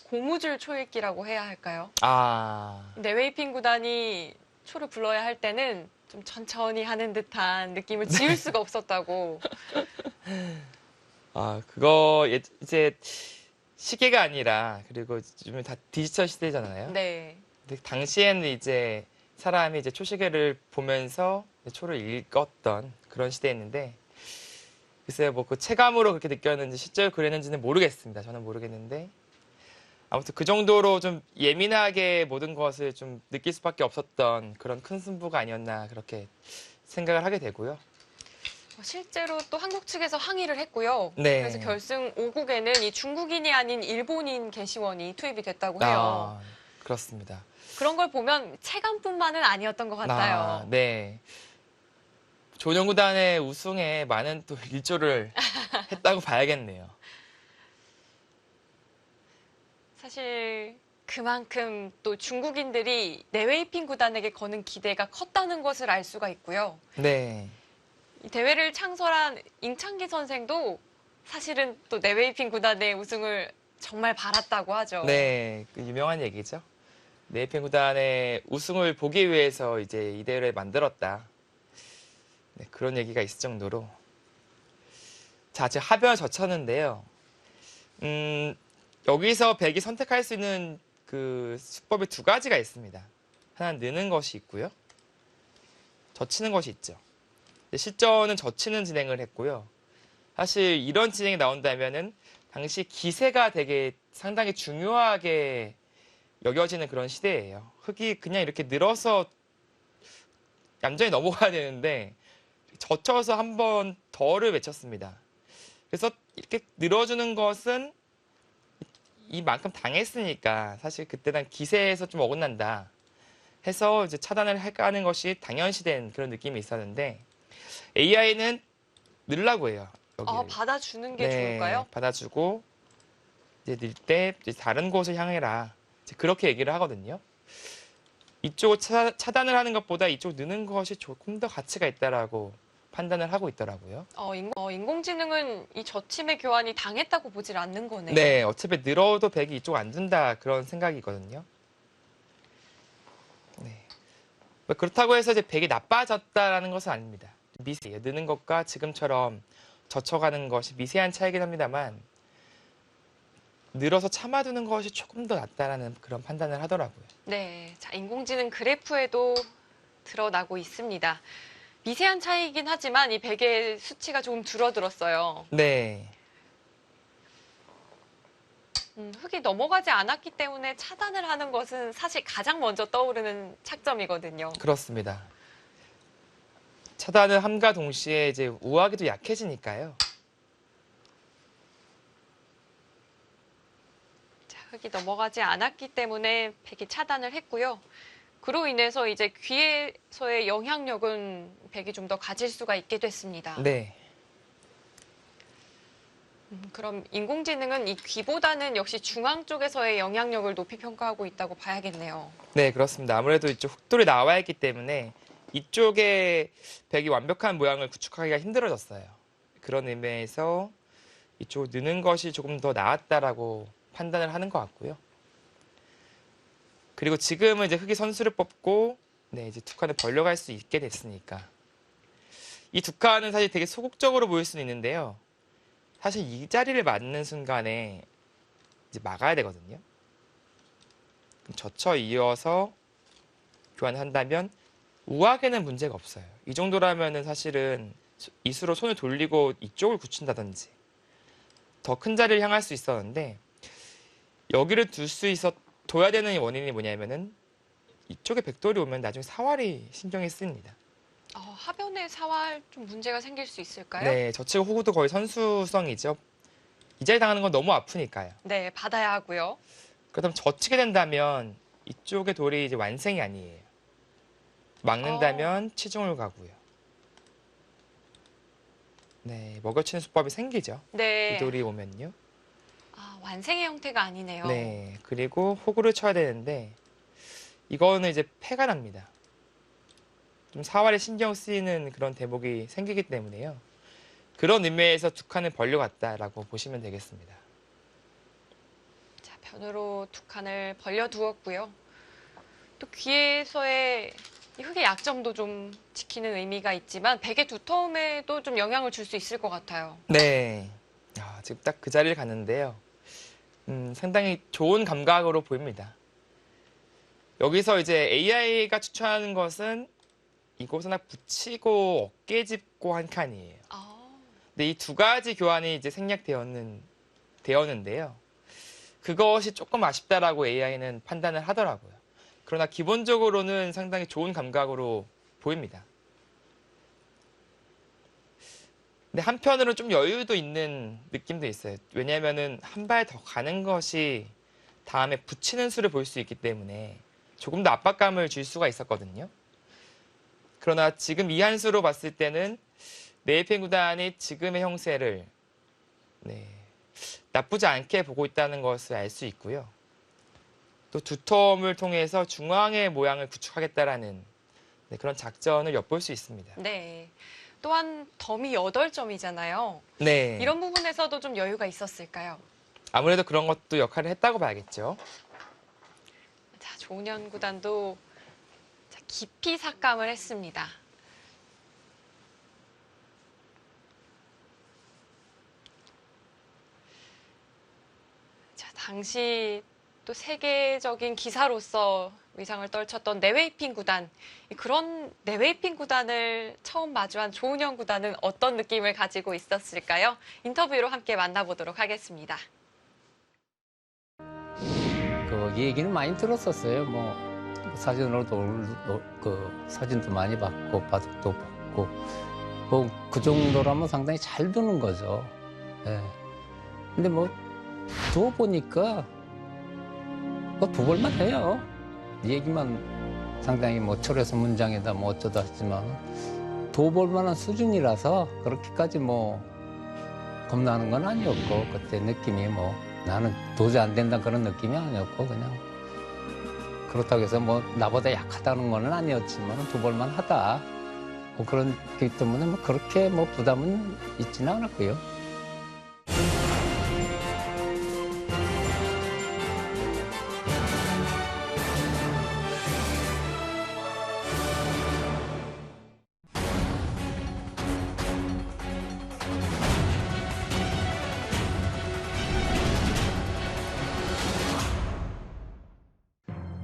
Speaker 1: 고무줄 초읽기라고 해야 할까요?
Speaker 2: 아,
Speaker 1: 네웨이핑 구단이 초를 불러야 할 때는 좀 천천히 하는 듯한 느낌을 지울 수가 없었다고.
Speaker 2: 그거 이제 시계가 아니라 그리고 요즘 다 디지털 시대잖아요.
Speaker 1: 네.
Speaker 2: 근데 당시에는 이제 사람이 이제 초시계를 보면서 초를 읽었던 그런 시대였는데 글쎄요, 뭐 그 체감으로 그렇게 느꼈는지 실제로 그랬는지는 모르겠습니다. 저는 모르겠는데 아무튼 그 정도로 좀 예민하게 모든 것을 좀 느낄 수밖에 없었던 그런 큰 승부가 아니었나 그렇게 생각을 하게 되고요.
Speaker 1: 실제로 또 한국 측에서 항의를 했고요.
Speaker 2: 네.
Speaker 1: 그래서 결승 5국에는 이 중국인이 아닌 일본인 개시원이 투입이 됐다고 해요.
Speaker 2: 그렇습니다.
Speaker 1: 그런 걸 보면 체감뿐만은 아니었던 것 같아요.
Speaker 2: 네. 조은용 구단의 우승에 많은 또 일조를 했다고 봐야겠네요.
Speaker 1: 사실 그만큼 또 중국인들이 네웨이핑 구단에게 거는 기대가 컸다는 것을 알 수가 있고요.
Speaker 2: 네.
Speaker 1: 이 대회를 창설한 임창기 선생도 사실은 또 네웨이핑 구단의 우승을 정말 바랐다고 하죠.
Speaker 2: 네, 그 유명한 얘기죠. 네이핑 구단의 우승을 보기 위해서 이제 이 대회를 만들었다. 네, 그런 얘기가 있을 정도로. 자, 지금 하변을 젖혔는데요. 여기서 백이 선택할 수 있는 그 수법이 두 가지가 있습니다. 하나는 느는 것이 있고요. 젖히는 것이 있죠. 실전은 젖히는 진행을 했고요. 사실 이런 진행이 나온다면은 당시 기세가 되게 상당히 중요하게 여겨지는 그런 시대예요. 흑이 그냥 이렇게 늘어서 얌전히 넘어가야 되는데 젖혀서 한 번 더를 외쳤습니다. 그래서 이렇게 늘어주는 것은 이만큼 당했으니까 사실 그때 난 기세에서 좀 어긋난다 해서 이제 차단을 하는 것이 당연시된 그런 느낌이 있었는데 AI는 늘라고 해요. 여기를.
Speaker 1: 받아주는 게
Speaker 2: 네,
Speaker 1: 좋을까요?
Speaker 2: 받아주고 이제 늘 때 다른 곳을 향해라. 이제 그렇게 얘기를 하거든요. 이쪽을 차단을 하는 것보다 이쪽 느는 것이 조금 더 가치가 있다라고 판단을 하고 있더라고요.
Speaker 1: 인공지능은 이 저침의 교환이 당했다고 보질 않는 거네요.
Speaker 2: 네, 어차피 늘어도 백이 이쪽 안 든다 그런 생각이거든요. 네. 그렇다고 해서 이제 백이 나빠졌다라는 것은 아닙니다. 미세해요. 느는 것과 지금처럼 젖혀가는 것이 미세한 차이긴 합니다만 늘어서 참아두는 것이 조금 더 낫다라는 그런 판단을 하더라고요.
Speaker 1: 네, 자, 인공지능 그래프에도 드러나고 있습니다. 미세한 차이이긴 하지만 이 백의 수치가 조금 줄어들었어요.
Speaker 2: 네.
Speaker 1: 흑이 넘어가지 않았기 때문에 차단을 하는 것은 사실 가장 먼저 떠오르는 착점이거든요.
Speaker 2: 그렇습니다. 차단을 함과 동시에 이제 우아기도 약해지니까요.
Speaker 1: 자, 흑이 넘어가지 않았기 때문에 백이 차단을 했고요. 그로 인해서 이제 귀에서의 영향력은 백이 좀 더 가질 수가 있게 됐습니다.
Speaker 2: 네.
Speaker 1: 그럼 인공지능은 이 귀보다는 역시 중앙 쪽에서의 영향력을 높이 평가하고 있다고 봐야겠네요.
Speaker 2: 네, 그렇습니다. 아무래도 이쪽 흑돌이 나와 있기 때문에 이쪽에 백이 완벽한 모양을 구축하기가 힘들어졌어요. 그런 의미에서 이쪽을 넣는 것이 조금 더 나았다라고 판단을 하는 것 같고요. 그리고 지금은 이제 흑이 선수를 뽑고 네, 이제 두 칸을 벌려갈 수 있게 됐으니까 이 두 칸은 사실 되게 소극적으로 보일 수는 있는데요. 사실 이 자리를 맞는 순간에 이제 막아야 되거든요. 그럼 젖혀 이어서 교환을 한다면 우악에는 문제가 없어요. 이 정도라면은 사실은 이수로 손을 돌리고 이쪽을 굳힌다든지 더 큰 자리를 향할 수 있었는데 여기를 둬야 되는 원인이 뭐냐면은 이쪽에 백돌이 오면 나중에 사활이 신경이 쓰입니다.
Speaker 1: 하변에 사활 좀 문제가 생길 수 있을까요?
Speaker 2: 네, 저치고 호구도 거의 선수성이죠. 이 자리 당하는 건 너무 아프니까요.
Speaker 1: 네, 받아야 하고요.
Speaker 2: 그렇다면 젖히게 된다면 이쪽의 돌이 이제 완생이 아니에요. 막는다면 치중을 가고요. 네, 먹여치는 수법이 생기죠.
Speaker 1: 네.
Speaker 2: 이 돌이 오면요.
Speaker 1: 완생의 형태가 아니네요.
Speaker 2: 네, 그리고 호구를 쳐야 되는데 이거는 이제 패가 납니다. 좀 사활에 신경 쓰이는 그런 대목이 생기기 때문에요. 그런 의미에서 두 칸을 벌려갔다라고 보시면 되겠습니다.
Speaker 1: 자, 변으로 두 칸을 벌려두었고요. 또 귀에서의 이 흑의 약점도 좀 지키는 의미가 있지만 백의 두터움에도 좀 영향을 줄 수 있을 것 같아요.
Speaker 2: 네, 지금 딱 그 자리를 갔는데요. 상당히 좋은 감각으로 보입니다. 여기서 이제 AI가 추천하는 것은 이곳은 하나 붙이고 어깨 짚고 한 칸이에요. 근데 이 두 가지 교환이 이제 되었는데요. 그것이 조금 아쉽다라고 AI는 판단을 하더라고요. 그러나 기본적으로는 상당히 좋은 감각으로 보입니다. 근데 한편으로는 좀 여유도 있는 느낌도 있어요. 왜냐하면은 한 발 더 가는 것이 다음에 붙이는 수를 볼 수 있기 때문에 조금 더 압박감을 줄 수가 있었거든요. 그러나 지금 이 한 수로 봤을 때는 네이펜 구단이 지금의 형세를 나쁘지 않게 보고 있다는 것을 알 수 있고요. 또 두텀을 통해서 중앙의 모양을 구축하겠다라는 그런 작전을 엿볼 수 있습니다.
Speaker 1: 네. 또한 덤이 8점이잖아요.
Speaker 2: 네.
Speaker 1: 이런 부분에서도 좀 여유가 있었을까요?
Speaker 2: 아무래도 그런 것도 역할을 했다고 봐야겠죠.
Speaker 1: 자, 조은현 구단도 깊이 삭감을 했습니다. 자, 당시 또 세계적인 기사로서 위상을 떨쳤던 네웨이핑 구단. 그런 네웨이핑 구단을 처음 마주한 조은현 구단은 어떤 느낌을 가지고 있었을까요? 인터뷰로 함께 만나보도록 하겠습니다.
Speaker 3: 그 얘기는 많이 들었었어요. 뭐 사진으로도 사진도 많이 받고 바둑도 받고 뭐 그 정도라면 상당히 잘 두는 거죠. 예. 근데 뭐 두어 보니까 뭐 두볼만 해요. 얘기만 상당히 뭐 철에서 문장에다 뭐 어쩌다 했지만 두어볼 만한 수준이라서 그렇게까지 뭐 겁나는 건 아니었고 그때 느낌이 뭐 나는 도저히 안 된다 그런 느낌이 아니었고 그냥 그렇다고 해서 뭐 나보다 약하다는 건 아니었지만 두볼만 하다 뭐 그런 게 때문에 뭐 그렇게 뭐 부담은 있지는 않았고요.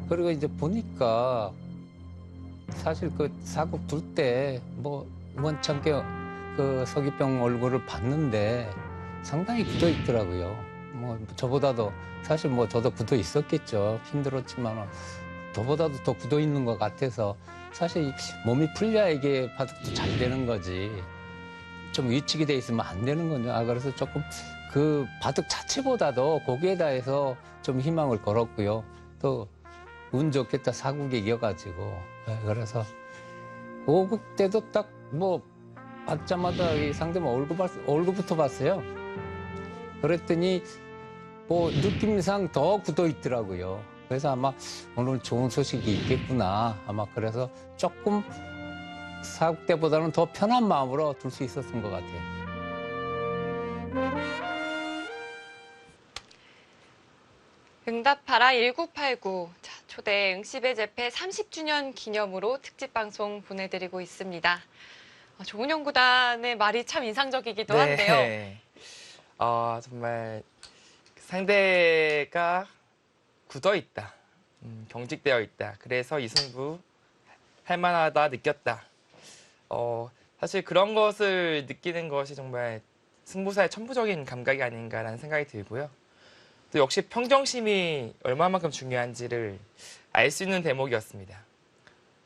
Speaker 3: 그리고 이제 보니까 사실 그 사국 둘 때 뭐 원창게 그 서기병 얼굴을 봤는데 상당히 굳어 있더라고요. 뭐 저보다도 사실 뭐 저도 굳어 있었겠죠. 힘들었지만 저보다도 더 굳어 있는 것 같아서 사실 몸이 풀려야 이게 바둑도 잘 되는 거지. 좀 위축이 돼 있으면 안 되는 거죠. 그래서 조금 그 바둑 자체보다도 거기에다 해서 좀 희망을 걸었고요. 또 운 좋게 딱 사국에 이겨가지고 그래서 5국 때도 딱 뭐 받자마자 이 상대방 얼굴부터 봤어요. 그랬더니 뭐 느낌상 더 굳어 있더라고요. 그래서 아마 오늘 좋은 소식이 있겠구나. 아마 그래서 조금 사국 때보다는 더 편한 마음으로 둘 수 있었던 것 같아요.
Speaker 1: 응답하라 1989. 자, 초대 응시배 재패 30주년 기념으로 특집 방송 보내드리고 있습니다. 조은영 구단의 말이 참 인상적이기도 한데요.
Speaker 2: 정말 상대가 굳어 있다. 경직되어 있다. 그래서 이 승부 할만하다 느꼈다. 사실 그런 것을 느끼는 것이 정말 승부사의 천부적인 감각이 아닌가라는 생각이 들고요. 또 역시 평정심이 얼마만큼 중요한지를 알 수 있는 대목이었습니다.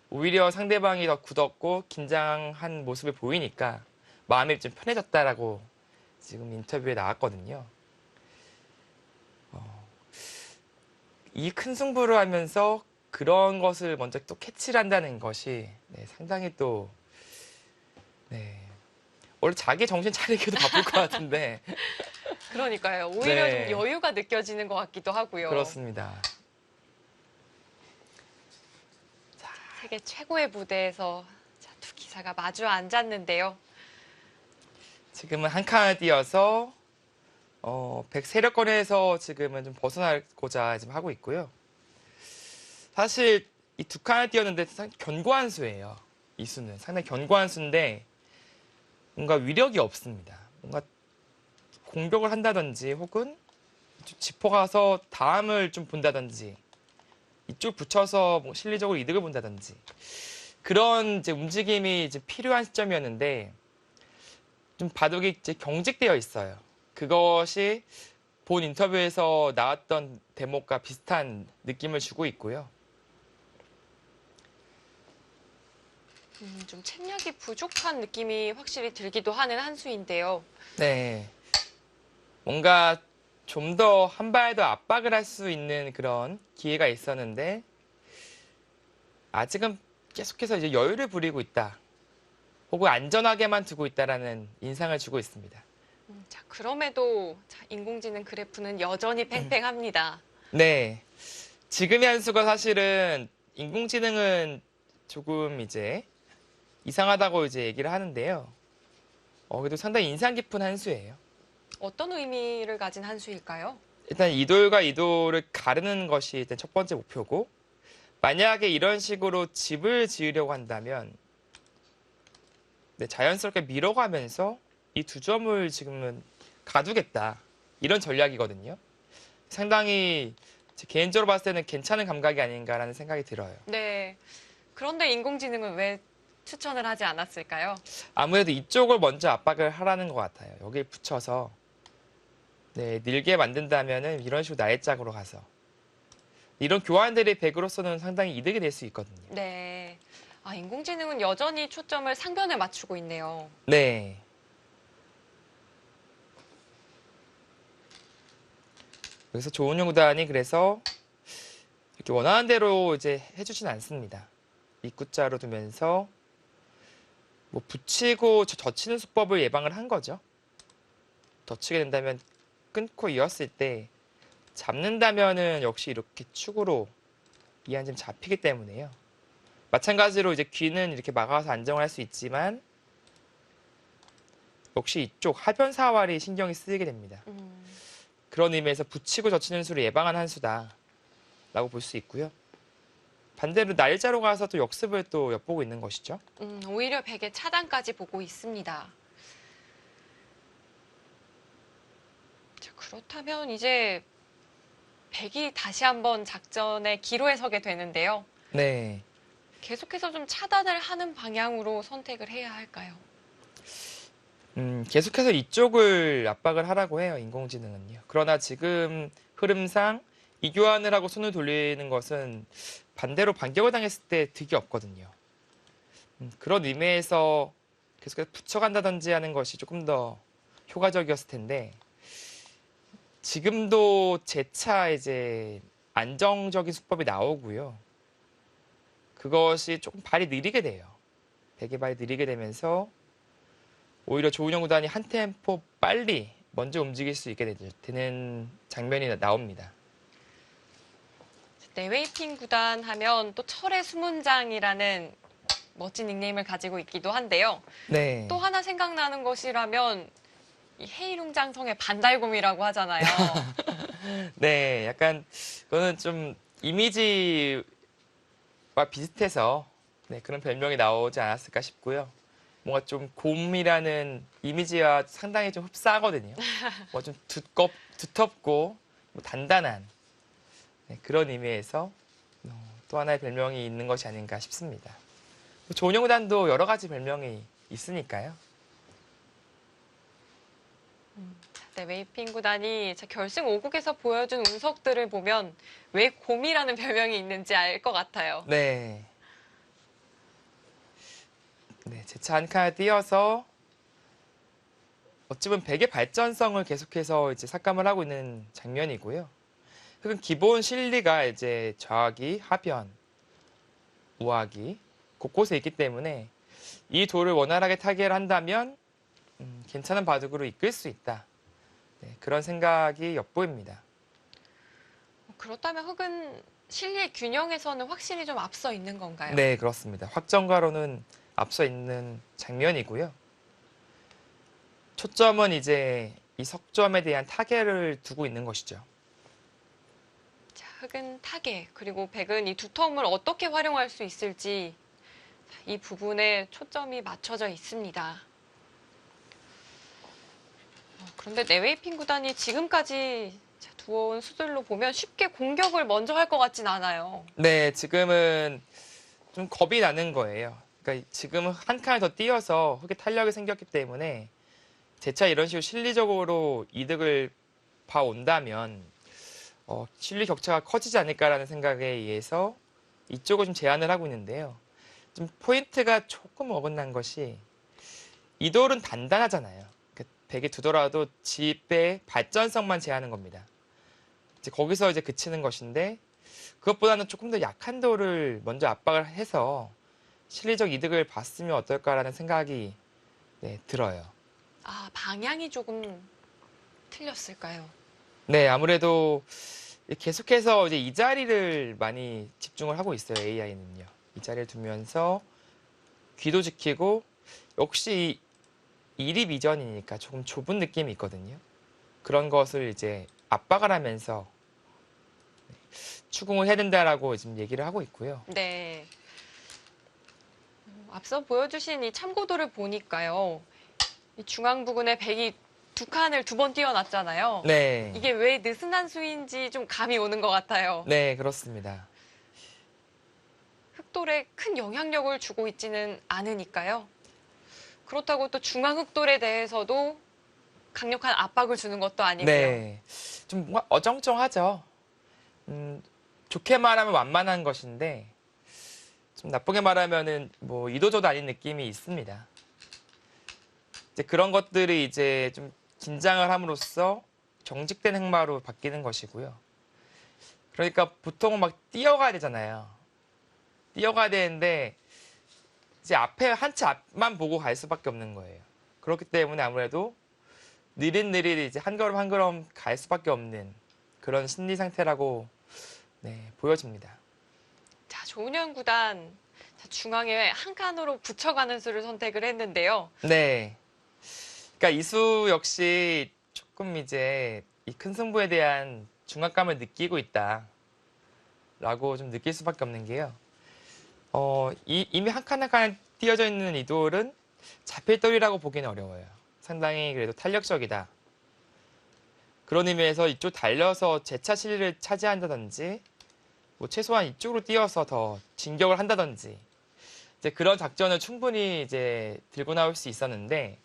Speaker 2: 오히려 상대방이 더 굳었고 긴장한 모습을 보이니까 마음이 좀 편해졌다라고 지금 인터뷰에 나왔거든요. 이 큰 승부를 하면서 그런 것을 먼저 또 캐치를 한다는 것이 상당히 또 원래 자기 정신 차리기도 바쁠 것 같은데
Speaker 1: 그러니까요. 오히려
Speaker 2: 네.
Speaker 1: 좀 여유가 느껴지는 것 같기도 하고요.
Speaker 2: 그렇습니다.
Speaker 1: 세계 최고의 무대에서 두 기사가 마주 앉았는데요.
Speaker 2: 지금은 한 칸을 뛰어서 100세력권에서 지금은 좀 벗어나고자 지금 하고 있고요. 사실 이 두 칸을 뛰었는데 상당히 견고한 수예요. 이 수는 상당히 견고한 수인데 뭔가 위력이 없습니다. 뭔가 공격을 한다든지 혹은 짚어가서 다음을 좀 본다든지 이쪽 붙여서 뭐 실리적으로 이득을 본다든지 그런 이제 움직임이 이제 필요한 시점이었는데 좀 바둑이 이제 경직되어 있어요. 그것이 본 인터뷰에서 나왔던 대목과 비슷한 느낌을 주고 있고요.
Speaker 1: 좀 책략이 부족한 느낌이 확실히 들기도 하는 한 수인데요.
Speaker 2: 네. 뭔가 좀 더 한 발 더 압박을 할 수 있는 그런 기회가 있었는데 아직은 계속해서 이제 여유를 부리고 있다. 혹은 안전하게만 두고 있다라는 인상을 주고 있습니다.
Speaker 1: 자, 그럼에도 인공지능 그래프는 여전히 팽팽합니다.
Speaker 2: 네. 지금의 한 수가 사실은 인공지능은 조금 이제 이상하다고 이제 얘기를 하는데요. 그래도 상당히 인상 깊은 한 수예요.
Speaker 1: 어떤 의미를 가진 한 수일까요?
Speaker 2: 일단 이돌과 이돌을 가르는 것이 일단 첫 번째 목표고 만약에 이런 식으로 집을 지으려고 한다면 자연스럽게 밀어가면서 이 두 점을 지금은 가두겠다. 이런 전략이거든요. 상당히 개인적으로 봤을 때는 괜찮은 감각이 아닌가라는 생각이 들어요.
Speaker 1: 네. 그런데 인공지능은 왜 추천을 하지 않았을까요?
Speaker 2: 아무래도 이쪽을 먼저 압박을 하라는 것 같아요. 여기에 붙여서 늘게 만든다면은 이런 식으로 나일짝으로 가서 이런 교환들이 백으로서는 상당히 이득이 될 수 있거든요.
Speaker 1: 네. 인공지능은 여전히 초점을 상변에 맞추고 있네요.
Speaker 2: 네. 그래서 조은영 구단이 그래서 이렇게 원하는 대로 이제 해주진 않습니다. 입구자로 두면서 뭐 붙이고 젖히는 수법을 예방을 한 거죠. 젖히게 된다면 끊고 이었을 때 잡는다면은 역시 이렇게 축으로 이 한 점 잡히기 때문에요. 마찬가지로 이제 귀는 이렇게 막아서 안정을 할 수 있지만 역시 이쪽 하변 사활이 신경이 쓰이게 됩니다. 그런 의미에서 붙이고 젖히는 수를 예방한 한 수다라고 볼 수 있고요. 반대로 날짜로 가서 또 역습을 또 엿보고 있는 것이죠.
Speaker 1: 오히려 백의 차단까지 보고 있습니다. 자, 그렇다면 이제 백이 다시 한번 작전의 기로에 서게 되는데요.
Speaker 2: 네.
Speaker 1: 계속해서 좀 차단을 하는 방향으로 선택을 해야 할까요?
Speaker 2: 계속해서 이쪽을 압박을 하라고 해요, 인공지능은요. 그러나 지금 흐름상 이교환을 하고 손을 돌리는 것은 반대로 반격을 당했을 때 득이 없거든요. 그런 의미에서 계속해서 붙여간다든지 하는 것이 조금 더 효과적이었을 텐데 지금도 재차 이제 안정적인 수법이 나오고요. 그것이 조금 발이 느리게 돼요. 백의 발이 느리게 되면서 오히려 조은영 구단이 한 템포 빨리 먼저 움직일 수 있게 되는 장면이 나옵니다.
Speaker 1: 네웨이핑 구단 하면 또 철의 수문장이라는 멋진 닉네임을 가지고 있기도 한데요.
Speaker 2: 네.
Speaker 1: 또 하나 생각나는 것이라면 이 헤이룽장성의 반달곰이라고 하잖아요.
Speaker 2: 네, 약간 그거는 좀 이미지와 비슷해서 네, 그런 별명이 나오지 않았을까 싶고요. 뭔가 좀 곰이라는 이미지와 상당히 좀 흡사하거든요. 뭐 좀 두텁고 뭐 단단한 네, 그런 의미에서 또 하나의 별명이 있는 것이 아닌가 싶습니다. 조은영 구단도 여러 가지 별명이 있으니까요.
Speaker 1: 네웨이핑 구단이 결승 5국에서 보여준 운석들을 보면 왜 곰이라는 별명이 있는지 알 것 같아요.
Speaker 2: 네. 네, 제차 한 칸을 띄어서 어찌 보면 백의 발전성을 계속해서 이제 삭감을 하고 있는 장면이고요. 그 기본 실리가 이제 좌하기, 하변, 우하기 곳곳에 있기 때문에 이 돌을 원활하게 타개를 한다면 괜찮은 바둑으로 이끌 수 있다. 네, 그런 생각이 엿보입니다.
Speaker 1: 그렇다면 흑은 실리의 균형에서는 확실히 좀 앞서 있는 건가요?
Speaker 2: 네, 그렇습니다. 확정가로는 앞서 있는 장면이고요. 초점은 이제 이 석점에 대한 타개를 두고 있는 것이죠.
Speaker 1: 자, 흑은 타개, 그리고 백은 이 두터움을 어떻게 활용할 수 있을지 이 부분에 초점이 맞춰져 있습니다. 그런데 네웨이핑 구단이 지금까지 두어온 수들로 보면 쉽게 공격을 먼저 할 것 같진 않아요.
Speaker 2: 네, 지금은 좀 겁이 나는 거예요. 그러니까 지금은 한 칸을 더 띄어서 흑의 탄력이 생겼기 때문에 재차 이런 식으로 실리적으로 이득을 봐온다면 실리 격차가 커지지 않을까라는 생각에 의해서 이쪽을 좀 제안을 하고 있는데요. 좀 포인트가 조금 어긋난 것이 이 돌은 단단하잖아요. 백에 두더라도 집의 발전성만 제하는 겁니다. 이제 거기서 이제 그치는 것인데 그것보다는 조금 더 약한 돌을 먼저 압박을 해서 실리적 이득을 봤으면 어떨까라는 생각이 네, 들어요.
Speaker 1: 아, 방향이 조금 틀렸을까요?
Speaker 2: 네, 아무래도 계속해서 이제 이 자리를 많이 집중을 하고 있어요, AI는요. 이 자리를 두면서 귀도 지키고 역시 1위 미전이니까 조금 좁은 느낌이 있거든요. 그런 것을 이제 압박을 하면서 추궁을 해야 된다라고 지금 얘기를 하고 있고요.
Speaker 1: 네. 앞서 보여주신 이 참고도를 보니까요. 이 중앙 부근에 백이 두 칸을 두 번 띄워놨잖아요.
Speaker 2: 네.
Speaker 1: 이게 왜 느슨한 수인지 좀 감이 오는 것 같아요.
Speaker 2: 네, 그렇습니다.
Speaker 1: 흑돌에 큰 영향력을 주고 있지는 않으니까요. 그렇다고 또 중앙 흑돌에 대해서도 강력한 압박을 주는 것도 아니고요.
Speaker 2: 네. 좀 뭔가 어정쩡하죠. 좋게 말하면 완만한 것인데 좀 나쁘게 말하면은 뭐 이도저도 아닌 느낌이 있습니다. 이제 그런 것들이 이제 좀 긴장을 함으로써 경직된 행마로 바뀌는 것이고요. 그러니까 보통은 막 뛰어가야 되잖아요. 뛰어가야 되는데 이제 앞에 한 치 앞만 보고 갈 수밖에 없는 거예요. 그렇기 때문에 아무래도 느릿느릿 이제 한 걸음 한 걸음 갈 수밖에 없는 그런 심리 상태라고 네, 보여집니다.
Speaker 1: 자, 조은현 구단 중앙에 한 칸으로 붙여가는 수를 선택을 했는데요.
Speaker 2: 네. 그러니까 이수 역시 조금 이제 이 큰 승부에 대한 중압감을 느끼고 있다라고 좀 느낄 수밖에 없는 게요. 이미 한 칸 한 칸 띄어져 있는 이 돌은 잡힐 돌이라고 보기는 어려워요. 상당히 그래도 탄력적이다. 그런 의미에서 이쪽 달려서 재차 실리를 차지한다든지 뭐 최소한 이쪽으로 뛰어서 더 진격을 한다든지 이제 그런 작전을 충분히 이제 들고 나올 수 있었는데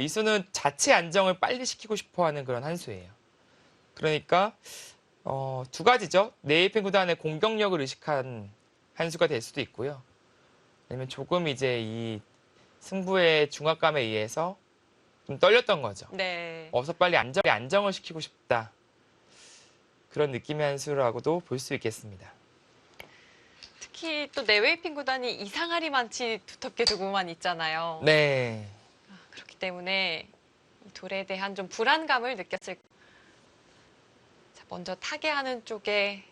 Speaker 2: 이수는 자체 안정을 빨리 시키고 싶어하는 그런 한 수예요. 그러니까 두 가지죠. 네이펜 구단의 공격력을 의식한 한 수가 될 수도 있고요. 아니면 조금 이제 이 승부의 중압감에 의해서 좀 떨렸던 거죠.
Speaker 1: 네.
Speaker 2: 어서 빨리 안정을 시키고 싶다. 그런 느낌의 한 수라고도 볼 수 있겠습니다.
Speaker 1: 특히 또 네웨이핑 구단이 이상하리 많지 두텁게 두고만 있잖아요.
Speaker 2: 네.
Speaker 1: 그렇기 때문에 이 돌에 대한 좀 불안감을 느꼈을. 자, 먼저 타개하는 쪽에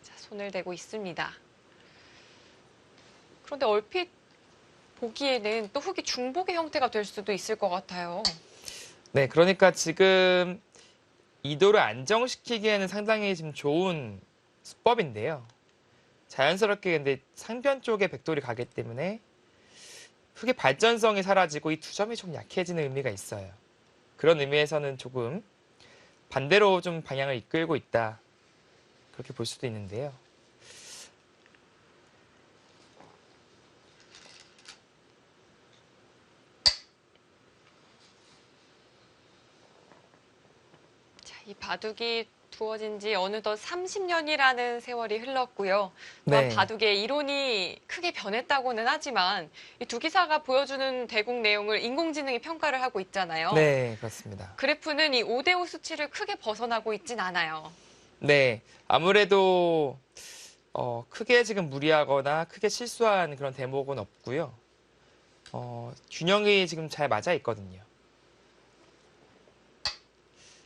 Speaker 1: 자, 손을 대고 있습니다. 그런데 얼핏 보기에는 또 흙이 중복의 형태가 될 수도 있을 것 같아요.
Speaker 2: 네, 그러니까 지금 이도를 안정시키기에는 상당히 지금 좋은 수법인데요. 자연스럽게 근데 상변 쪽에 백돌이 가기 때문에 흙의 발전성이 사라지고 이 두 점이 좀 약해지는 의미가 있어요. 그런 의미에서는 조금 반대로 좀 방향을 이끌고 있다. 그렇게 볼 수도 있는데요.
Speaker 1: 자, 이 바둑이 두어진 지 어느덧 30년이라는 세월이 흘렀고요. 또한
Speaker 2: 네.
Speaker 1: 바둑의 이론이 크게 변했다고는 하지만 이 두 기사가 보여주는 대국 내용을 인공지능이 평가를 하고 있잖아요.
Speaker 2: 네, 그렇습니다.
Speaker 1: 그래프는 이 5대5 수치를 크게 벗어나고 있진 않아요.
Speaker 2: 네, 아무래도 크게 지금 무리하거나 크게 실수한 그런 대목은 없고요. 균형이 지금 잘 맞아 있거든요.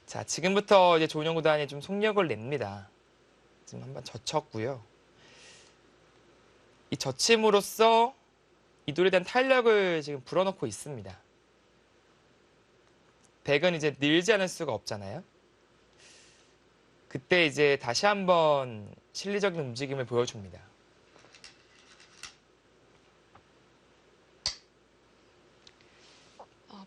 Speaker 2: 자, 지금부터 이제 조은영 구단이 좀 속력을 냅니다. 지금 한번 젖혔고요. 이 젖힘으로써 이 돌에 대한 탄력을 지금 불어넣고 있습니다. 백은 이제 늘지 않을 수가 없잖아요. 그때 이제 다시 한번 실리적인 움직임을 보여줍니다.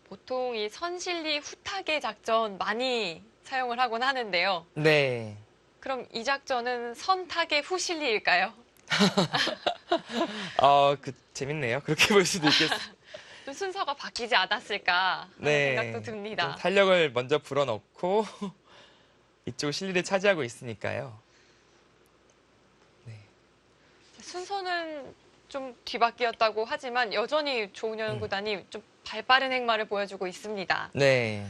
Speaker 1: 보통 이 선실리 후타계 작전 많이 사용을 하곤 하는데요.
Speaker 2: 네.
Speaker 1: 그럼 이 작전은 선타계 후실리일까요?
Speaker 2: 재밌네요. 그렇게 볼 수도 있겠어요.
Speaker 1: 좀 순서가 바뀌지 않았을까 하는
Speaker 2: 네.
Speaker 1: 생각도 듭니다.
Speaker 2: 좀 탄력을 먼저 불어넣고 이쪽 실리를 차지하고 있으니까요.
Speaker 1: 순서는 좀 뒤바뀌었다고 하지만 여전히 조은현 구단이 좀 발빠른 행마를 보여주고 있습니다.
Speaker 2: 네.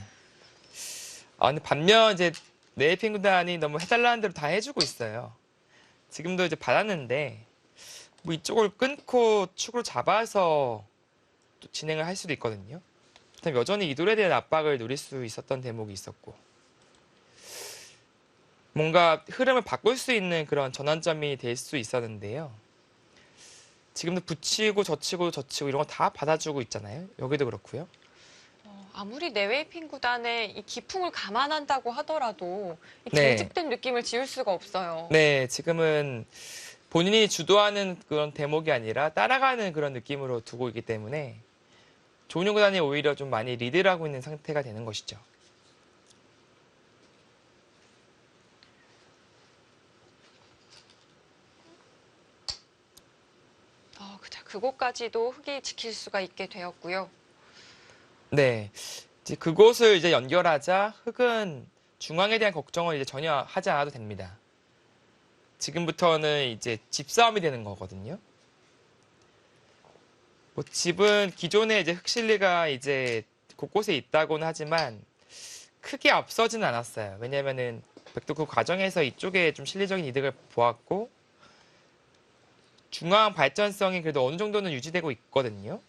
Speaker 2: 근데 반면 이제 네이핑 구단이 너무 해달라는 대로 다 해주고 있어요. 지금도 이제 받았는데 뭐 이쪽을 끊고 축으로 잡아서 또 진행을 할 수도 있거든요. 그다음 여전히 이 돌에 대한 압박을 누릴 수 있었던 대목이 있었고 뭔가 흐름을 바꿀 수 있는 그런 전환점이 될 수 있었는데요. 지금도 붙이고 젖히고 이런 거 다 받아주고 있잖아요. 여기도 그렇고요.
Speaker 1: 아무리 네웨이핑 구단의 이 기풍을 감안한다고 하더라도 이
Speaker 2: 네.
Speaker 1: 경직된 느낌을 지울 수가 없어요.
Speaker 2: 네, 지금은 본인이 주도하는 그런 대목이 아니라 따라가는 그런 느낌으로 두고 있기 때문에 조은영 구단이 오히려 좀 많이 리드를 하고 있는 상태가 되는 것이죠.
Speaker 1: 그곳까지도 흙이 지킬 수가 있게 되었고요.
Speaker 2: 네, 이제 그곳을 이제 연결하자 흙은 중앙에 대한 걱정을 이제 전혀 하지 않아도 됩니다. 지금부터는 이제 집싸움이 되는 거거든요. 뭐 집은 기존에 이제 흙실리가 이제 곳곳에 있다고는 하지만 크게 앞서지는 않았어요. 왜냐면은 백도 그 과정에서 이쪽에 좀 실리적인 이득을 보았고 중앙 발전성이 그래도 어느 정도는 유지되고 있거든요.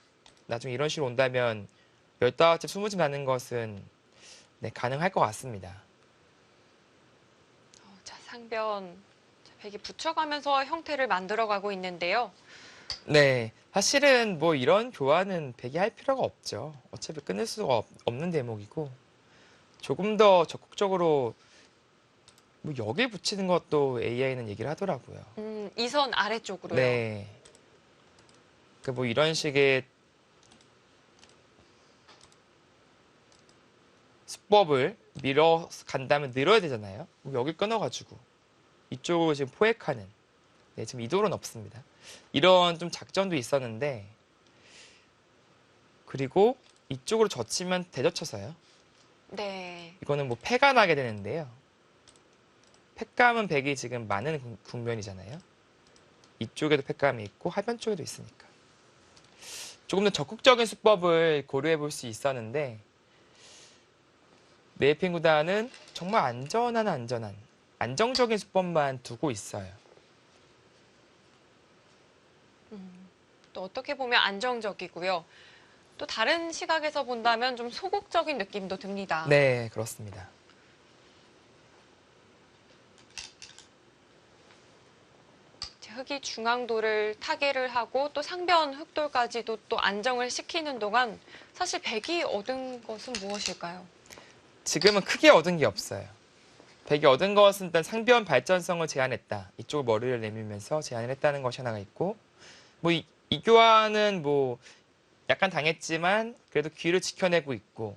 Speaker 2: 나중에 이런 식으로 온다면 15집, 20집 나는 것은 네, 가능할 것 같습니다.
Speaker 1: 자, 상변 백이 붙여가면서 형태를 만들어가고 있는데요.
Speaker 2: 네, 사실은 뭐 이런 교환은 백이 할 필요가 없죠. 어차피 끝낼 수가 없는 대목이고 조금 더 적극적으로 뭐 여길 붙이는 것도 AI는 얘기를 하더라고요.
Speaker 1: 이 선 아래쪽으로요.
Speaker 2: 네. 그 뭐 이런 식의 수법을 밀어 간다면 늘어야 되잖아요. 뭐 여기 끊어가지고 이쪽으로 지금 포획하는. 네, 지금 이도는 없습니다. 이런 좀 작전도 있었는데 그리고 이쪽으로 젖히면 대젖혀서요.
Speaker 1: 네.
Speaker 2: 이거는 뭐 패가 나게 되는데요. 팩감은 백이 지금 많은 국면이잖아요. 이쪽에도 팩감이 있고 하변 쪽에도 있으니까. 조금 더 적극적인 수법을 고려해 볼 수 있었는데 네이핑 구단은 정말 안전한 안정적인 수법만 두고 있어요.
Speaker 1: 또 어떻게 보면 안정적이고요. 또 다른 시각에서 본다면 좀 소극적인 느낌도 듭니다.
Speaker 2: 네, 그렇습니다.
Speaker 1: 흑이 중앙도를 타개를 하고 또 상변 흑돌까지도 또 안정을 시키는 동안 사실 백이 얻은 것은 무엇일까요?
Speaker 2: 지금은 크게 얻은 게 없어요. 백이 얻은 것은 일단 상변 발전성을 제한했다. 이쪽 머리를 내밀면서 제한을 했다는 것이 하나가 있고, 뭐 이 교환은 뭐 약간 당했지만 그래도 귀를 지켜내고 있고,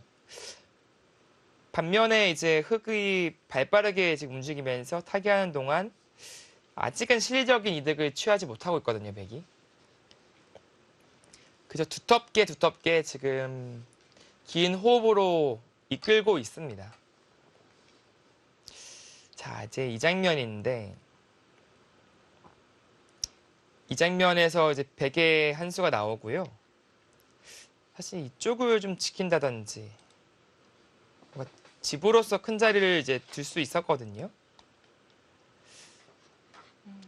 Speaker 2: 반면에 이제 흑이 발빠르게 지금 움직이면서 타개하는 동안 아직은 실리적인 이득을 취하지 못하고 있거든요, 백이. 그저 두텁게 지금 긴 호흡으로 이끌고 있습니다. 자, 이제 이 장면인데, 이 장면에서 이제 백의 한 수가 나오고요. 사실 이쪽을 좀 지킨다든지, 뭔가 집으로서 큰 자리를 이제 둘 수 있었거든요.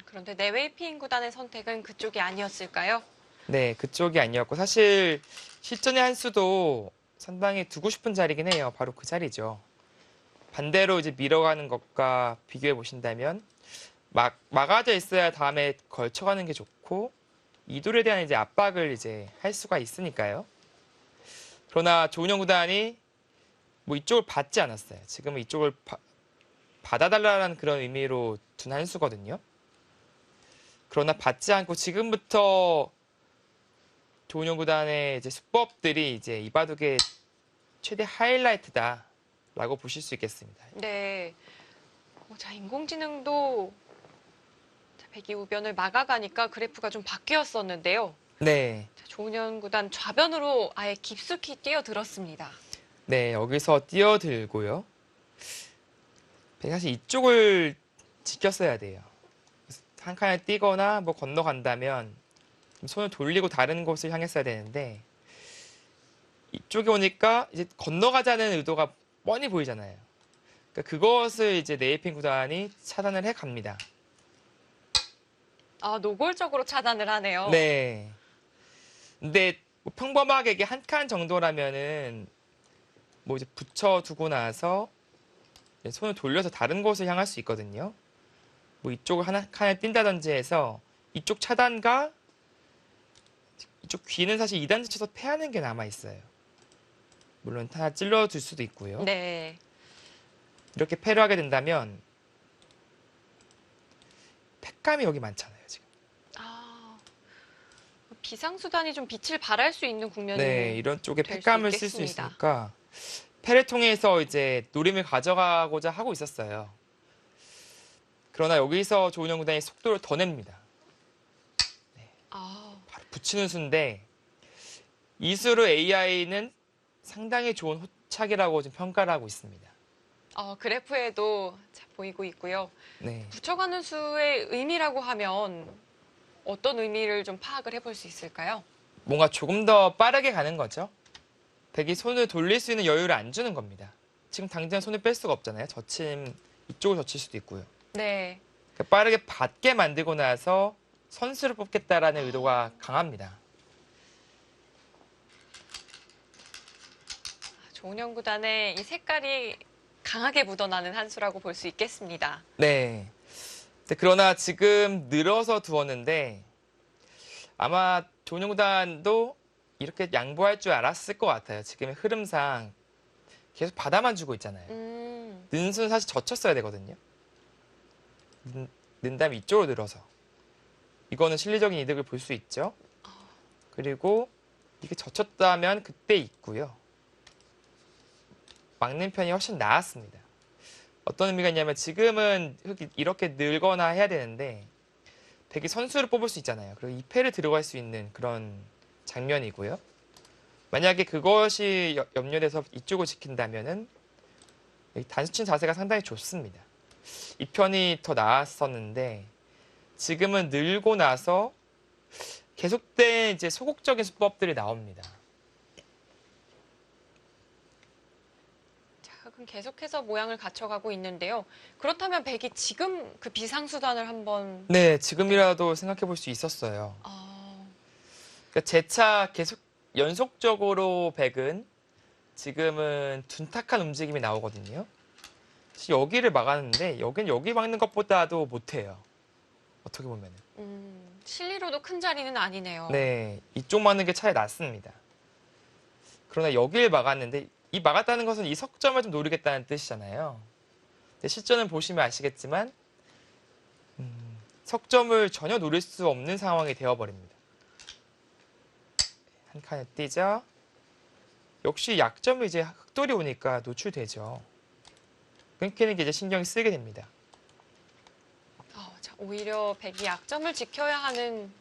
Speaker 1: 그런데 네웨이피인 구단의 선택은 그쪽이 아니었을까요?
Speaker 2: 네, 그쪽이 아니었고, 사실 실전의 한 수도 상당히 두고 싶은 자리긴 해요. 바로 그 자리죠. 반대로 이제 밀어가는 것과 비교해 보신다면, 막아져 있어야 다음에 걸쳐가는 게 좋고, 이돌에 대한 이제 압박을 이제 할 수가 있으니까요. 그러나 조은영 구단이 뭐 이쪽을 받지 않았어요. 지금은 이쪽을 받아달라는 그런 의미로 둔 한 수거든요. 그러나 받지 않고 지금부터 조은영 구단의 이제 수법들이 이제 이 바둑의 최대 하이라이트다라고 보실 수 있겠습니다.
Speaker 1: 네. 자, 인공지능도 백이 우변을 막아가니까 그래프가 좀 바뀌었었는데요.
Speaker 2: 네.
Speaker 1: 자, 조은현 구단 좌변으로 아예 깊숙이 뛰어들었습니다.
Speaker 2: 네, 여기서 뛰어들고요. 사실 이쪽을 지켰어야 돼요. 한 칸을 뛰거나 뭐 건너간다면 손을 돌리고 다른 곳을 향했어야 되는데, 이쪽에 오니까 이제 건너가자는 의도가 뻔히 보이잖아요. 그러니까 그것을 이제 네이핀 구단이 차단을 해 갑니다.
Speaker 1: 아, 노골적으로 차단을 하네요.
Speaker 2: 네. 근데 뭐 평범하게 이게 한 칸 정도라면은 뭐 이제 붙여두고 나서 손을 돌려서 다른 곳을 향할 수 있거든요. 뭐 이쪽을 하나 칸을 뛴다든지 해서 이쪽 차단과 이쪽 귀는 사실 2단지 쳐서 패하는 게 남아 있어요. 물론 하나 찔러줄 수도 있고요.
Speaker 1: 네.
Speaker 2: 이렇게 패를 하게 된다면 팩감이 여기 많잖아요, 지금.
Speaker 1: 아, 비상수단이 좀 빛을 발할 수 있는 국면이
Speaker 2: 네, 이런 쪽에
Speaker 1: 될수
Speaker 2: 팩감을 쓸 수
Speaker 1: 있겠습니다.
Speaker 2: 있으니까 패를 통해서 이제 노림을 가져가고자 하고 있었어요. 그러나 여기서 조은영 구단이 속도를 더 냅니다.
Speaker 1: 아,
Speaker 2: 바로 붙이는 수인데, 이 수로 AI는 상당히 좋은 호착이라고 지금 평가를 하고 있습니다.
Speaker 1: 그래프에도 자, 보이고 있고요.
Speaker 2: 네.
Speaker 1: 붙여가는 수의 의미라고 하면 어떤 의미를 좀 파악을 해볼 수 있을까요?
Speaker 2: 뭔가 조금 더 빠르게 가는 거죠. 백이 손을 돌릴 수 있는 여유를 안 주는 겁니다. 지금 당장 손을 뺄 수가 없잖아요. 이쪽을 젖힐 수도 있고요.
Speaker 1: 네.
Speaker 2: 그러니까 빠르게 받게 만들고 나서 선수를 뽑겠다라는 의도가 강합니다.
Speaker 1: 조은영 구단의 이 색깔이 강하게 묻어나는 한 수라고 볼 수 있겠습니다.
Speaker 2: 네. 그러나 지금 늘어서 두었는데, 아마 조은영 구단도 이렇게 양보할 줄 알았을 것 같아요. 지금의 흐름상 계속 받아만 주고 있잖아요. 는수는 사실 젖혔어야 되거든요. 는 다음에 이쪽으로 늘어서. 이거는 실리적인 이득을 볼 수 있죠. 그리고 이게 젖혔다면 그때 있고요. 막는 편이 훨씬 나았습니다. 어떤 의미가 있냐면 지금은 흑이 이렇게 늘거나 해야 되는데 백이 선수를 뽑을 수 있잖아요. 그리고 2패를 들어갈 수 있는 그런 장면이고요. 만약에 그것이 염려돼서 이쪽을 지킨다면은 단수친 자세가 상당히 좋습니다. 이 편이 더 나았었는데 지금은 늘고 나서 계속된 이제 소극적인 수법들이 나옵니다.
Speaker 1: 그럼 계속해서 모양을 갖춰가고 있는데요. 그렇다면 백이 지금 그 비상수단을 한번
Speaker 2: 네, 지금이라도 생각해 볼 수 있었어요. 그러니까 재차 계속 연속적으로 백은 지금은 둔탁한 움직임이 나오거든요. 여기를 막았는데 여기 막는 것보다도 못해요. 어떻게 보면은.
Speaker 1: 실리로도 큰 자리는 아니네요.
Speaker 2: 네, 이쪽 막는 게 차라리 낫습니다. 그러나 여기를 막았는데 이 막았다는 것은 이 석점을 좀 노리겠다는 뜻이잖아요. 근데 실전을 보시면 아시겠지만 석점을 전혀 노릴 수 없는 상황이 되어버립니다. 한 칸에 뛰죠. 역시 약점이 이제 흑돌이 오니까 노출되죠. 끊기는 게 이제 신경이 쓰이게 됩니다.
Speaker 1: 자, 오히려 백이 약점을 지켜야 하는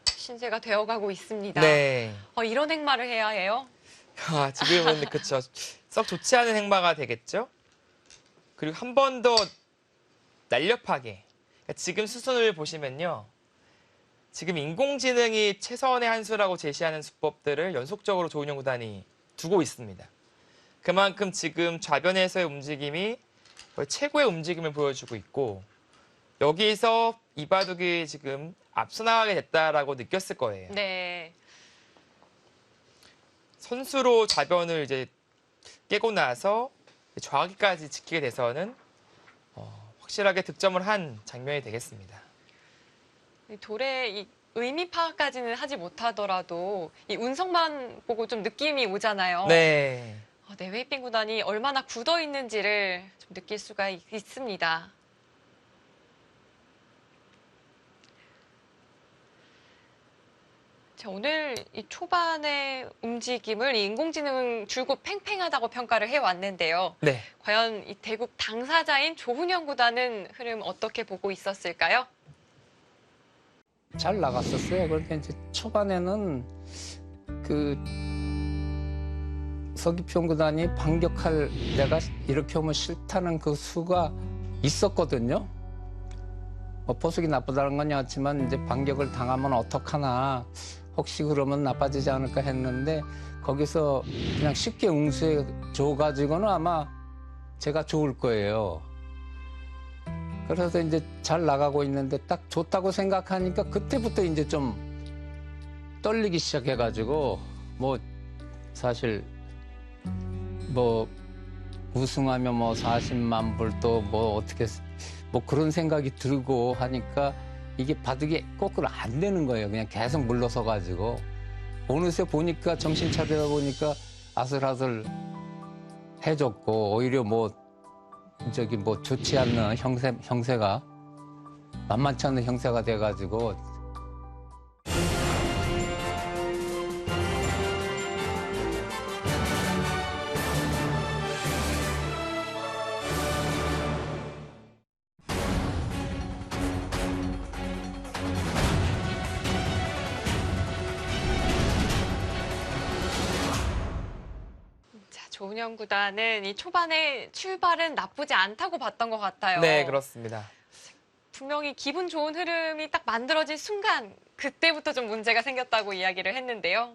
Speaker 1: 신세가 되어가고 있습니다.
Speaker 2: 네.
Speaker 1: 이런 행마를 해야 해요?
Speaker 2: 지금은 그쵸. 썩 좋지 않은 행마가 되겠죠. 그리고 한 번 더 날렵하게. 지금 수순을 보시면요. 지금 인공지능이 최선의 한 수라고 제시하는 수법들을 연속적으로 조은영 구단이 두고 있습니다. 그만큼 지금 좌변에서의 움직임이 거의 최고의 움직임을 보여주고 있고 여기서 이바둑이 지금 앞서 나가게 됐다라고 느꼈을 거예요.
Speaker 1: 네.
Speaker 2: 선수로 좌변을 이제 깨고 나서 좌기까지 지키게 돼서는 확실하게 득점을 한 장면이 되겠습니다.
Speaker 1: 돌의 이 의미 파악까지는 하지 못하더라도 이 운석만 보고 좀 느낌이 오잖아요.
Speaker 2: 네.
Speaker 1: 웨이핑 구단이 얼마나 굳어 있는지를 좀 느낄 수가 있습니다. 자, 오늘 이 초반의 움직임을 인공지능 줄곧 팽팽하다고 평가를 해왔는데요.
Speaker 2: 네.
Speaker 1: 과연 이 대국 당사자인 조훈영 구단은 흐름 어떻게 보고 있었을까요?
Speaker 3: 잘 나갔었어요. 그런데 이제 초반에는 그 서귀평 구단이 반격할 내가 이렇게 오면 싫다는 그 수가 있었거든요. 포석이 나쁘다는 건 아니지만 이제 반격을 당하면 어떡하나 혹시 그러면 나빠지지 않을까 했는데 거기서 그냥 쉽게 응수해 줘가지고는 아마 제가 좋을 거예요. 그래서 이제 잘 나가고 있는데 딱 좋다고 생각하니까 그때부터 이제 좀 떨리기 시작해가지고 뭐 사실 뭐 우승하면 뭐 40만 불 또 뭐 어떻게 뭐 그런 생각이 들고 하니까 이게 바둑이 거꾸로 안 되는 거예요. 그냥 계속 물러서 가지고 어느새 보니까 정신 차리다 보니까 아슬아슬 해줬고 오히려 뭐 저기 뭐 좋지 않는 형세가 만만치 않은 형세가 돼가지고
Speaker 1: 조은영 구단은 이 초반에 출발은 나쁘지 않다고 봤던 것 같아요.
Speaker 2: 네, 그렇습니다.
Speaker 1: 분명히 기분 좋은 흐름이 딱 만들어진 순간 그때부터 좀 문제가 생겼다고 이야기를 했는데요.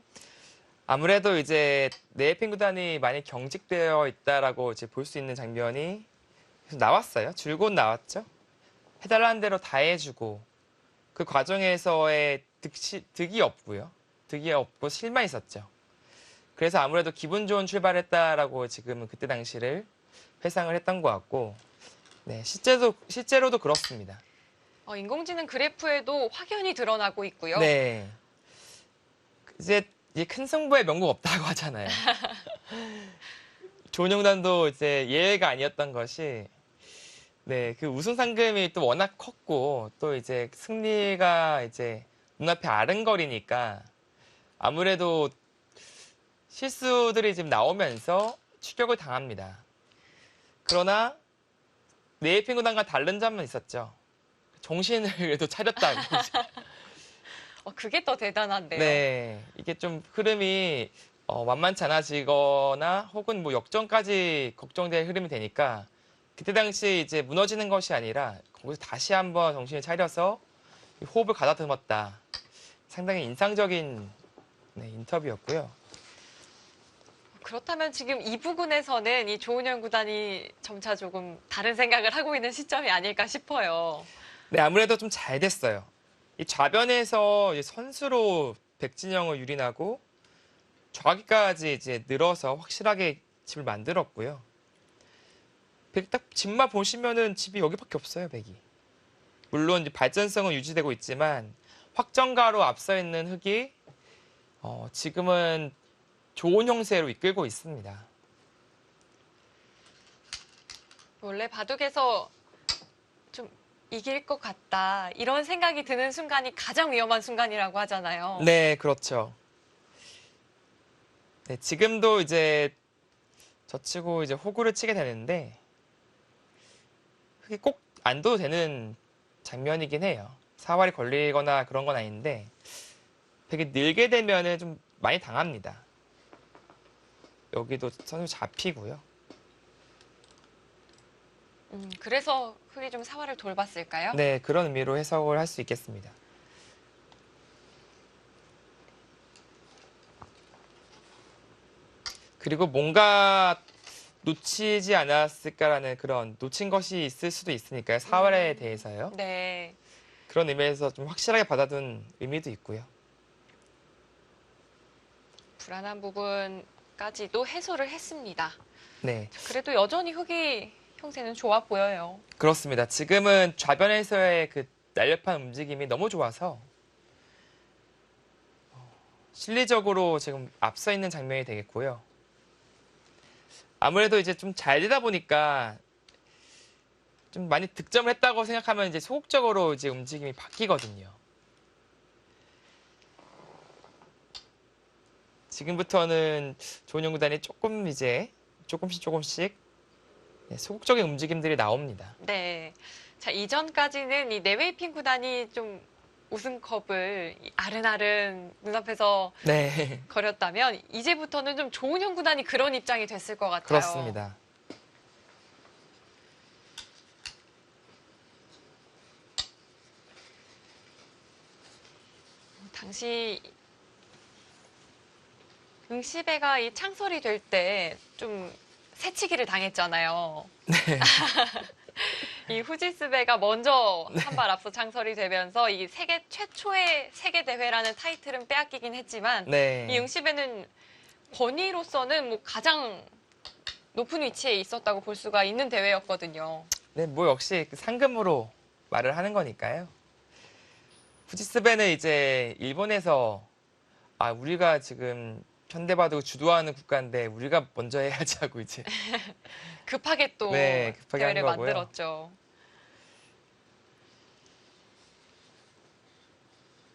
Speaker 2: 아무래도 이제 네이핑 구단이 많이 경직되어 있다라고 이제 볼 수 있는 장면이 나왔어요. 줄곧 나왔죠. 해달라는 대로 다 해주고 그 과정에서의 득이 없고요. 득이 없고 실만 있었죠. 그래서 아무래도 기분 좋은 출발했다라고 지금은 그때 당시를 회상을 했던 것 같고, 네, 실제로도 그렇습니다.
Speaker 1: 인공지능 그래프에도 확연히 드러나고 있고요.
Speaker 2: 네. 이제 큰 승부에 명곡 없다고 하잖아요. 조은영단도 이제 예외가 아니었던 것이, 네, 그 우승 상금이 또 워낙 컸고, 또 이제 승리가 이제 눈앞에 아른거리니까 아무래도 실수들이 지금 나오면서 추격을 당합니다. 그러나 네이핑 구단과 다른 점은 있었죠. 정신을 그래도 차렸다고.
Speaker 1: 그게 더 대단한데요.
Speaker 2: 네, 이게 좀 흐름이 만만치 않아지거나 혹은 뭐 역전까지 걱정될 흐름이 되니까 그때 당시 이제 무너지는 것이 아니라 거기서 다시 한번 정신을 차려서 호흡을 가다듬었다. 상당히 인상적인 인터뷰였고요.
Speaker 1: 그렇다면 지금 이 부근에서는 이 조은현 구단이 점차 조금 다른 생각을 하고 있는 시점이 아닐까 싶어요.
Speaker 2: 네, 아무래도 좀 잘 됐어요. 이 좌변에서 이제 선수로 백진영을 유린하고 좌기까지 이제 늘어서 확실하게 집을 만들었고요. 딱 집만 보시면은 집이 여기밖에 없어요, 백이. 물론 이제 발전성은 유지되고 있지만 확정가로 앞서 있는 흙이 지금은 좋은 형세로 이끌고 있습니다.
Speaker 1: 원래 바둑에서 좀 이길 것 같다 이런 생각이 드는 순간이 가장 위험한 순간이라고 하잖아요.
Speaker 2: 네, 그렇죠. 네, 지금도 이제 젖히고 이제 호구를 치게 되는데 흙이 꼭 안 둬도 되는 장면이긴 해요. 사활이 걸리거나 그런 건 아닌데 되게 늘게 되면은 좀 많이 당합니다. 여기도 선수 잡히고요.
Speaker 1: 그래서 흙이 좀 사활을 돌봤을까요?
Speaker 2: 네, 그런 의미로 해석을 할 수 있겠습니다. 그리고 뭔가 놓치지 않았을까라는 그런 놓친 것이 있을 수도 있으니까요. 사활에 대해서요.
Speaker 1: 네.
Speaker 2: 그런 의미에서 좀 확실하게 받아둔 의미도 있고요.
Speaker 1: 불안한 부분까지도 해소를 했습니다.
Speaker 2: 네,
Speaker 1: 그래도 여전히 흙이 형세는 좋아 보여요.
Speaker 2: 그렇습니다. 지금은 좌변에서의 그 날렵한 움직임이 너무 좋아서 실리적으로 지금 앞서 있는 장면이 되겠고요. 아무래도 이제 좀 잘 되다 보니까 좀 많이 득점을 했다고 생각하면 이제 소극적으로 이제 움직임이 바뀌거든요. 지금부터는 조은현 구단이 조금 이제 조금씩 소극적인 움직임들이 나옵니다.
Speaker 1: 네. 자, 이전까지는 이 네웨이핑 구단이 좀 우승컵을 아른아른 눈앞에서
Speaker 2: 네,
Speaker 1: 거렸다면 이제부터는 좀 조은현 구단이 그런 입장이 됐을 것 같아요.
Speaker 2: 그렇습니다.
Speaker 1: 당시 응시배가 이 창설이 될 때 좀 새치기를 당했잖아요. 이 후지스배가 먼저 한 발 앞서 창설이 되면서 이 세계 최초의 세계 대회라는 타이틀은 빼앗기긴 했지만
Speaker 2: 네.
Speaker 1: 이 응시배는 권위로서는 뭐 가장 높은 위치에 있었다고 볼 수가 있는 대회였거든요.
Speaker 2: 네, 뭐 역시 그 상금으로 말을 하는 거니까요. 후지스배는 이제 일본에서 우리가 지금 현대바둑 주도하는 국가인데 우리가 먼저 해야지 하고 이제
Speaker 1: 급하게 또
Speaker 2: 네, 급하게
Speaker 1: 대회를
Speaker 2: 한 거고요.
Speaker 1: 만들었죠.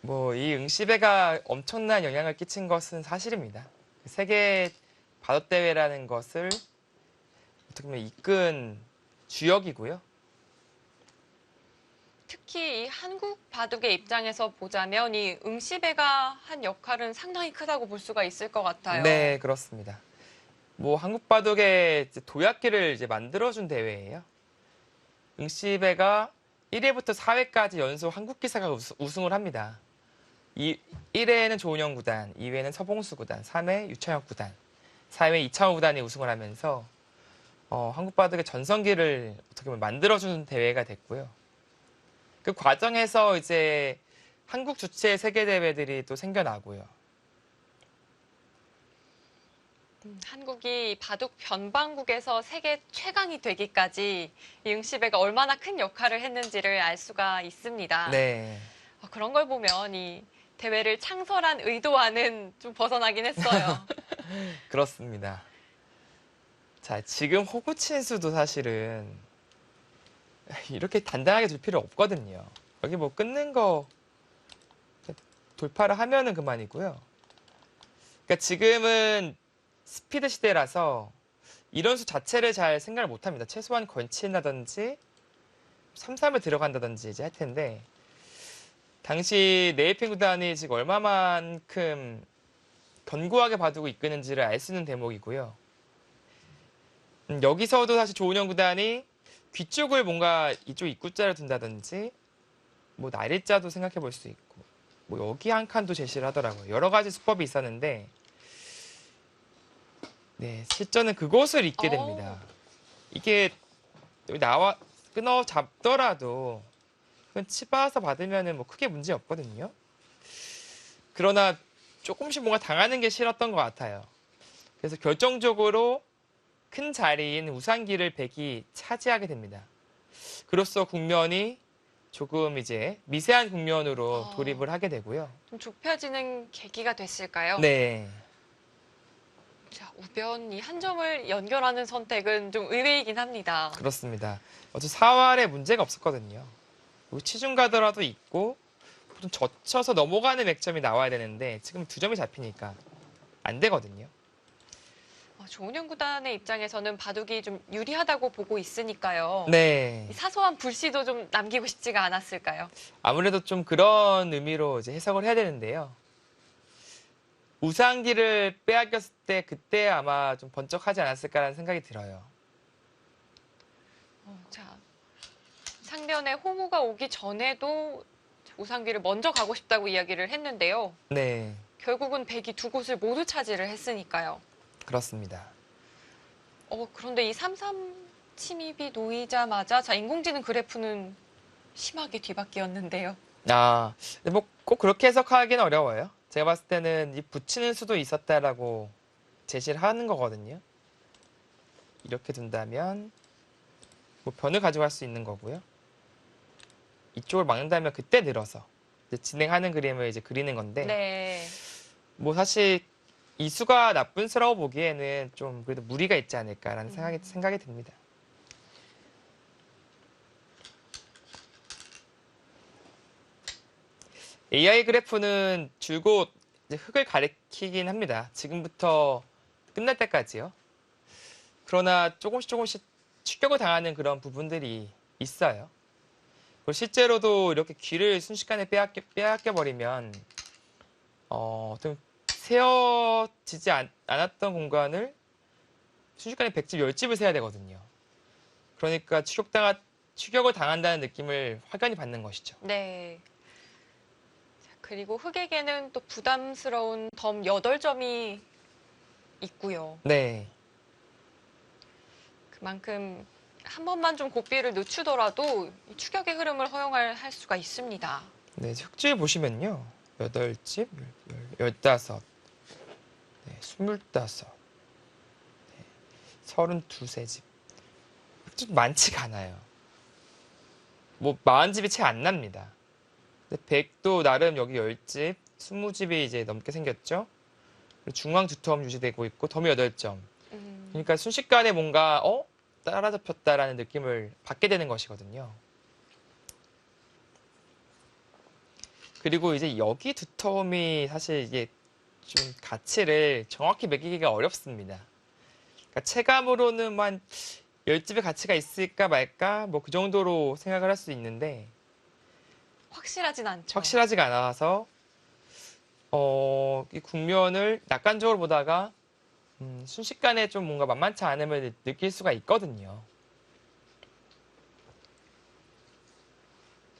Speaker 2: 뭐 이 응시배가 엄청난 영향을 끼친 것은 사실입니다. 세계 바둑 대회라는 것을 어떻게 보면 이끈 주역이고요.
Speaker 1: 특히 이 한국 바둑의 입장에서 보자면 이 응시배가 한 역할은 상당히 크다고 볼 수가 있을 것 같아요.
Speaker 2: 네, 그렇습니다. 뭐 한국 바둑의 이제 도약기를 이제 만들어준 대회예요. 응시배가 1회부터 4회까지 연속 한국 기사가 우승을 합니다. 1회는 조은현 구단, 2회는 서봉수 구단, 3회 유창혁 구단, 4회 이창호 구단이 우승을 하면서 한국 바둑의 전성기를 어떻게 보면 만들어주는 대회가 됐고요. 그 과정에서 이제 한국 주최 세계 대회들이 또 생겨나고요.
Speaker 1: 한국이 바둑 변방국에서 세계 최강이 되기까지 이 응시배가 얼마나 큰 역할을 했는지를 알 수가 있습니다.
Speaker 2: 네.
Speaker 1: 그런 걸 보면 이 대회를 창설한 의도와는 좀 벗어나긴 했어요.
Speaker 2: 그렇습니다. 자, 지금 호구친 수도 사실은 이렇게 단단하게 둘 필요 없거든요. 여기 뭐 끊는 거 돌파를 하면은 그만이고요. 그러니까 지금은 스피드 시대라서 이런 수 자체를 잘 생각을 못 합니다. 최소한 건친다든지 3-3을 들어간다든지 이제 할 텐데 당시 네이핑 구단이 지금 얼마만큼 견고하게 바둑을 이끄는지를 알 수 있는 대목이고요. 여기서도 사실 조은현 구단이 귀 쪽을 뭔가 이쪽 입구자를 둔다든지 뭐 날일자도 생각해 볼 수 있고 뭐 여기 한 칸도 제시를 하더라고요. 여러 가지 수법이 있었는데 네, 실전은 그곳을 잇게 됩니다. 이게 여기 나와 끊어 잡더라도 그건 치봐서 받으면은 뭐 크게 문제 없거든요. 그러나 조금씩 뭔가 당하는 게 싫었던 것 같아요. 그래서 결정적으로 큰 자리인 우상기를 백이 차지하게 됩니다. 그로써 국면이 조금 이제 미세한 국면으로 돌입을 하게 되고요.
Speaker 1: 좀 좁혀지는 계기가 됐을까요?
Speaker 2: 네.
Speaker 1: 자, 우변 이 한 점을 연결하는 선택은 좀 의외이긴 합니다.
Speaker 2: 그렇습니다. 어제 4활에 문제가 없었거든요. 그리고 치중 가더라도 있고 보통 젖혀서 넘어가는 맥점이 나와야 되는데 지금 2점이 잡히니까 안 되거든요.
Speaker 1: 조은현 구단의 입장에서는 바둑이 좀 유리하다고 보고 있으니까요.
Speaker 2: 네.
Speaker 1: 이 사소한 불씨도 좀 남기고 싶지가 않았을까요?
Speaker 2: 아무래도 좀 그런 의미로 이제 해석을 해야 되는데요. 우상기를 빼앗겼을 때 그때 아마 좀 번쩍하지 않았을까라는 생각이 들어요.
Speaker 1: 자, 상대원의 호구가 오기 전에도 우상기를 먼저 가고 싶다고 이야기를 했는데요.
Speaker 2: 네,
Speaker 1: 결국은 백이 두 곳을 모두 차지를 했으니까요.
Speaker 2: 그렇습니다.
Speaker 1: 그런데 이 3-3 침입이 놓이자마자 자, 인공지능 그래프는 심하게 뒤바뀌었는데요.
Speaker 2: 근데 뭐 꼭 그렇게 해석하기는 어려워요. 제가 봤을 때는 이 붙이는 수도 있었다라고 제시를 하는 거거든요. 이렇게 둔다면 뭐 변을 가져갈 수 있는 거고요. 이쪽을 막는다면 그때 늘어서 이제 진행하는 그림을 이제 그리는 건데
Speaker 1: 네.
Speaker 2: 뭐 사실 이 수가 나쁜스러워 보기에는 좀 그래도 무리가 있지 않을까라는 생각이 듭니다. AI 그래프는 줄곧 이제 흙을 가리키긴 합니다. 지금부터 끝날 때까지요. 그러나 조금씩 추격을 당하는 그런 부분들이 있어요. 그리고 실제로도 이렇게 귀를 순식간에 빼앗겨 버리면 좀 세어지지 않았던 공간을 순식간에 100집, 10집을 세야 되거든요. 그러니까 추격을 당한다는 느낌을 확연히 받는 것이죠.
Speaker 1: 네. 자, 그리고 흑에게는 또 부담스러운 덤 8점이 있고요.
Speaker 2: 네.
Speaker 1: 그만큼 한 번만 좀 고삐를 늦추더라도 이 추격의 흐름을 허용할 수가 있습니다.
Speaker 2: 네, 흑줄 보시면요. 8집, 15, 네, 25, 네, 32집. 흑줄 많지가 않아요. 뭐 40집이 채 안 납니다. 근데 100도 나름 여기 10집, 20집이 이제 넘게 생겼죠. 그리고 중앙 2텀 유지되고 있고 덤이 8점. 그러니까 순식간에 뭔가 따라잡혔다라는 느낌을 받게 되는 것이거든요. 그리고 이제 여기 2텀이 사실 이게 좀 가치를 정확히 매기기가 어렵습니다. 그러니까 체감으로는 한 10집의 가치가 있을까 말까 뭐 그 정도로 생각을 할 수 있는데
Speaker 1: 확실하진 않죠.
Speaker 2: 확실하지가 않아서 이 국면을 낙관적으로 보다가 순식간에 좀 뭔가 만만치 않음을 느낄 수가 있거든요.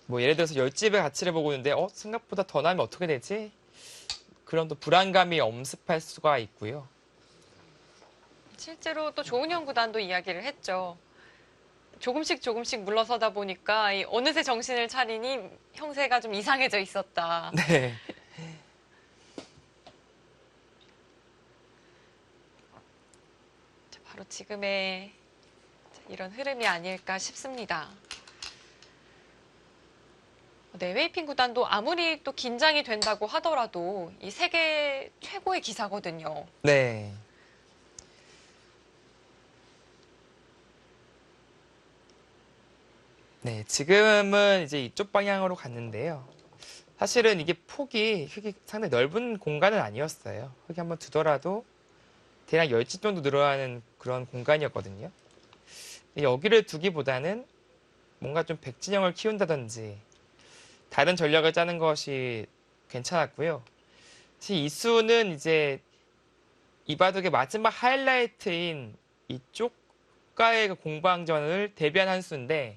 Speaker 2: 뭐 예를 들어서 10집의 가치를 보고 있는데 생각보다 더 나면 어떻게 되지? 그런 또 불안감이 엄습할 수가 있고요.
Speaker 1: 실제로 또 조은현 구단도 이야기를 했죠. 조금씩 물러서다 보니까 어느새 정신을 차리니 형세가 좀 이상해져 있었다.
Speaker 2: 네.
Speaker 1: 자, 바로 지금의 이런 흐름이 아닐까 싶습니다. 네웨이핑 구단도 아무리 또 긴장이 된다고 하더라도 이 세계 최고의 기사거든요.
Speaker 2: 네. 네, 지금은 이제 이쪽 방향으로 갔는데요. 사실은 이게 흙이 상당히 넓은 공간은 아니었어요. 흙이 한번 두더라도 대략 10집 정도 늘어나는 그런 공간이었거든요. 여기를 두기보다는 뭔가 좀 백진영을 키운다든지 다른 전략을 짜는 것이 괜찮았고요. 이 수는 이제 이 바둑의 마지막 하이라이트인 이쪽과의 그 공방전을 대비한 한 수인데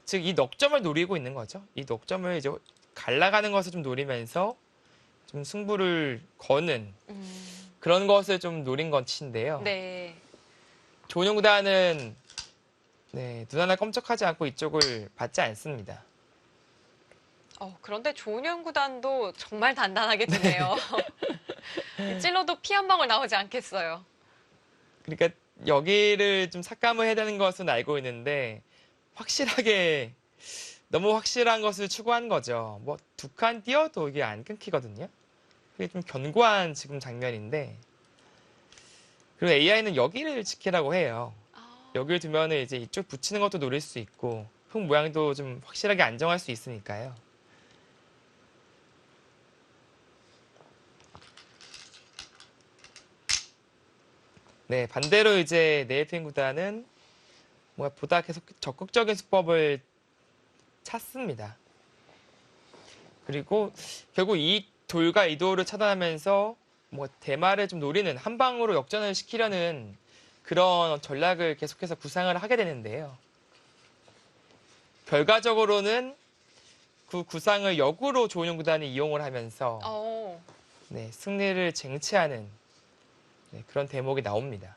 Speaker 2: 즉 이 넉점을 노리고 있는 거죠. 이 넉점을 이제 갈라가는 것을 좀 노리면서 좀 승부를 거는 그런 것을 좀 노린 것인데요.
Speaker 1: 네.
Speaker 2: 조은영 구단은 네, 눈 하나 껌쩍하지 않고 이쪽을 받지 않습니다.
Speaker 1: 그런데 조은현 구단도 정말 단단하게 두네요. 찔러도 피 한 방울 나오지 않겠어요.
Speaker 2: 그러니까 여기를 좀 삭감을 해야 되는 것은 알고 있는데 확실하게 너무 확실한 것을 추구한 거죠. 뭐 두 칸 띄어도 이게 안 끊기거든요. 그게 좀 견고한 지금 장면인데 그리고 AI는 여기를 지키라고 해요. 여기를 두면 이제 이쪽 붙이는 것도 노릴 수 있고 흙 모양도 좀 확실하게 안정할 수 있으니까요. 네, 반대로 이제 네이핀 구단은 뭔가 보다 계속 적극적인 수법을 찾습니다. 그리고 결국 이 돌과 이 돌을 차단하면서 뭐 대마를 좀 노리는 한 방으로 역전을 시키려는 그런 전략을 계속해서 구상을 하게 되는데요. 결과적으로는 그 구상을 역으로 조은영 구단이 이용을 하면서 네, 승리를 쟁취하는 네, 그런 대목이 나옵니다.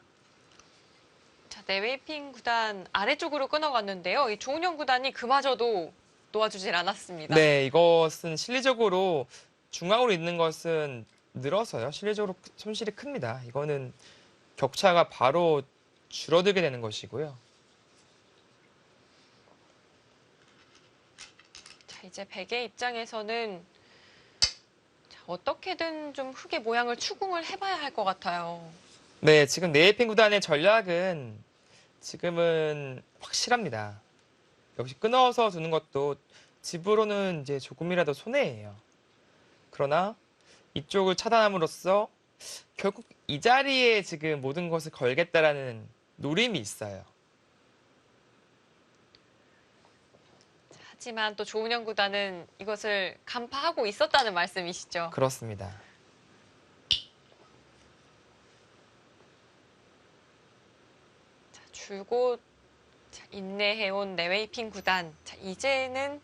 Speaker 1: 자, 네웨이핑 구단 아래쪽으로 끊어갔는데요. 이 조은현 구단이 그마저도 놓아주질 않았습니다.
Speaker 2: 네, 이것은 실리적으로 중앙으로 있는 것은 늘어서요. 실리적으로 손실이 큽니다. 이거는 격차가 바로 줄어들게 되는 것이고요.
Speaker 1: 자, 이제 백의 입장에서는 자, 어떻게든 좀 흙의 모양을 추궁을 해봐야 할 것 같아요.
Speaker 2: 네, 지금 네이핀 구단의 전략은 지금은 확실합니다. 역시 끊어서 두는 것도 집으로는 이제 조금이라도 손해예요. 그러나 이쪽을 차단함으로써 결국 이 자리에 지금 모든 것을 걸겠다라는 노림이 있어요.
Speaker 1: 하지만 또 조은현 구단은 이것을 간파하고 있었다는 말씀이시죠?
Speaker 2: 그렇습니다.
Speaker 1: 자, 줄곧 자, 인내해온 네웨이핑 구단. 자, 이제는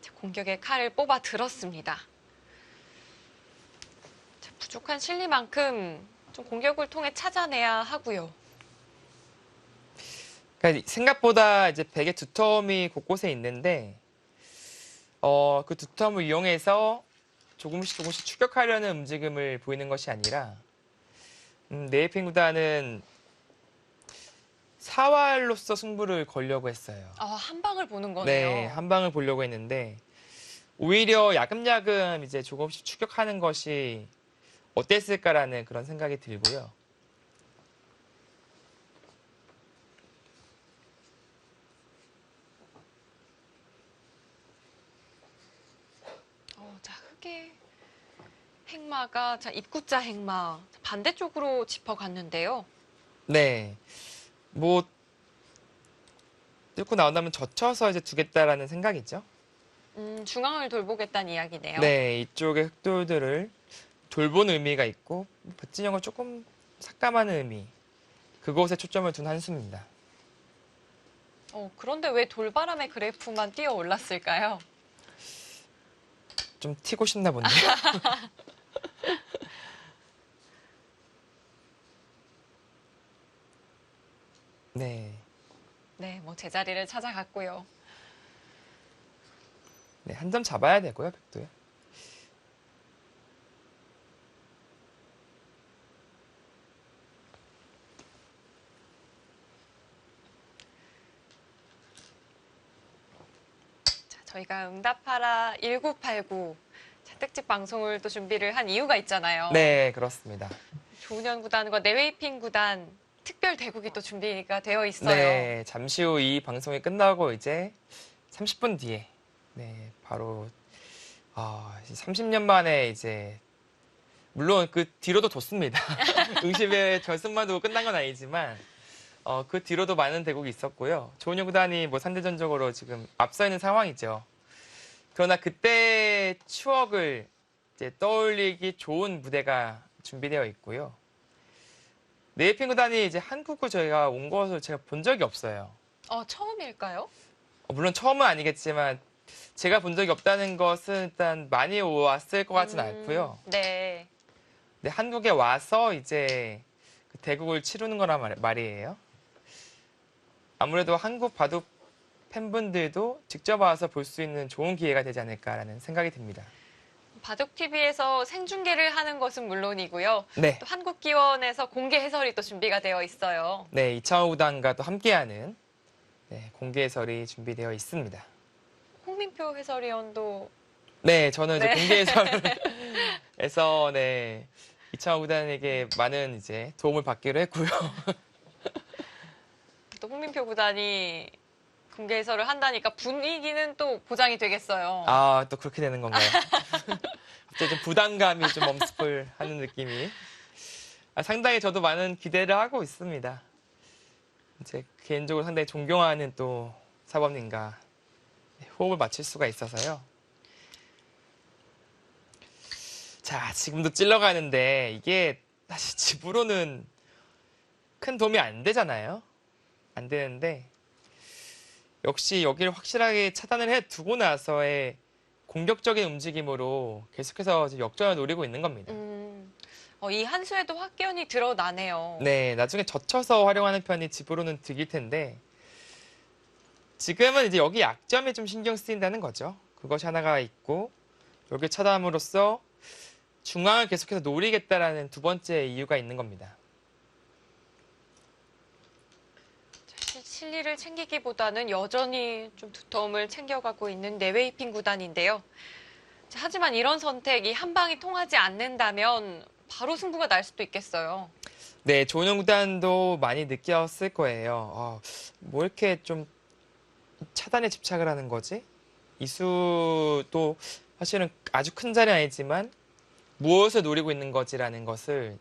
Speaker 1: 자, 공격의 칼을 뽑아 들었습니다. 자, 부족한 실리만큼 좀 공격을 통해 찾아내야 하고요.
Speaker 2: 그러니까 생각보다 이제 백의 두텀이 곳곳에 있는데 그 두텀을 이용해서 조금씩 추격하려는 움직임을 보이는 것이 아니라 네이핀 구단은 사활로서 승부를 걸려고 했어요.
Speaker 1: 한 방을 보는 거네요.
Speaker 2: 네, 한 방을 보려고 했는데 오히려 야금야금 이제 조금씩 추격하는 것이 어땠을까라는 그런 생각이 들고요.
Speaker 1: 자, 흙의 행마가 자, 입구자 행마 반대쪽으로 짚어갔는데요.
Speaker 2: 네, 뭐 뚫고 나온다면 젖혀서 이제 두겠다라는 생각이죠.
Speaker 1: 중앙을 돌보겠다는 이야기네요.
Speaker 2: 네, 이쪽의 흑돌들을 돌보는 의미가 있고 밭진영을 조금 삭감하는 의미, 그곳에 초점을 둔 한 수입니다.
Speaker 1: 그런데 왜 돌바람의 그래프만 뛰어 올랐을까요?
Speaker 2: 좀 튀고 싶나 본데요. 네,
Speaker 1: 네, 뭐 제자리를 찾아갔고요.
Speaker 2: 네, 한 점 잡아야 되고요, 백도요.
Speaker 1: 자, 저희가 응답하라 1989 자, 특집 방송을 또 준비를 한 이유가 있잖아요.
Speaker 2: 네, 그렇습니다.
Speaker 1: 조은현 구단과 네웨이핑 구단 특별 대국이 또 준비가 되어 있어요.
Speaker 2: 네, 잠시 후 이 방송이 끝나고 이제 30분 뒤에 네, 바로 30년 만에 이제 물론 그 뒤로도 뒀습니다. 응시배 결승만 두고 끝난 건 아니지만 그 뒤로도 많은 대국이 있었고요. 조은영 구단이 뭐 상대전적으로 지금 앞서 있는 상황이죠. 그러나 그때 추억을 이제 떠올리기 좋은 무대가 준비되어 있고요. 네이핀 구단이 이제 한국으로 저희가 온 것을 제가 본 적이 없어요.
Speaker 1: 처음일까요?
Speaker 2: 물론 처음은 아니겠지만 제가 본 적이 없다는 것은 일단 많이 왔을 것 같지는 않고요.
Speaker 1: 네.
Speaker 2: 네, 한국에 와서 이제 그 대국을 치르는 거란 말이에요. 아무래도 한국 바둑 팬분들도 직접 와서 볼 수 있는 좋은 기회가 되지 않을까라는 생각이 듭니다.
Speaker 1: 바둑TV에서 생중계를 하는 것은 물론이고요.
Speaker 2: 네.
Speaker 1: 또 한국기원에서 공개 해설이 또 준비가 되어 있어요.
Speaker 2: 네, 이창호 구단과 또 함께하는 네, 공개 해설이 준비되어 있습니다.
Speaker 1: 홍민표 해설위원도
Speaker 2: 네, 저는 이제
Speaker 1: 네.
Speaker 2: 공개 해설에서 네, 이창호 구단에게 많은 이제 도움을 받기로 했고요.
Speaker 1: 또 홍민표 구단이 공개 해설을 한다니까 분위기는 또 보장이 되겠어요.
Speaker 2: 아, 또 그렇게 되는 건가요? 갑자기 좀 부담감이 좀 엄습을 하는 느낌이. 상당히 저도 많은 기대를 하고 있습니다. 이제 개인적으로 상당히 존경하는 또 사범님과 호흡을 맞출 수가 있어서요. 자, 지금도 찔러가는데 이게 사실 집으로는 큰 도움이 안 되잖아요. 안 되는데 역시 여기를 확실하게 차단을 해두고 나서의 공격적인 움직임으로 계속해서 지금 역전을 노리고 있는 겁니다.
Speaker 1: 이 한 수에도 확연히 드러나네요.
Speaker 2: 네, 나중에 젖혀서 활용하는 편이 집으로는 득일 텐데 지금은 이제 여기 약점에 좀 신경 쓰인다는 거죠. 그것이 하나가 있고 여기 차단함으로써 중앙을 계속해서 노리겠다라는 두 번째 이유가 있는 겁니다.
Speaker 1: 실리를 챙기기보다는 여전히 좀 두터움을 챙겨가고 있는 네웨이핑 구단인데요. 하지만 이런 선택이 한 방이 통하지 않는다면 바로 승부가 날 수도 있겠어요.
Speaker 2: 네, 조은영 구단도 많이 느꼈을 거예요. 뭐 이렇게 좀 차단에 집착을 하는 거지? 이수도 사실은 아주 큰 자리는 아니지만 무엇을 노리고 있는 거지라는 것을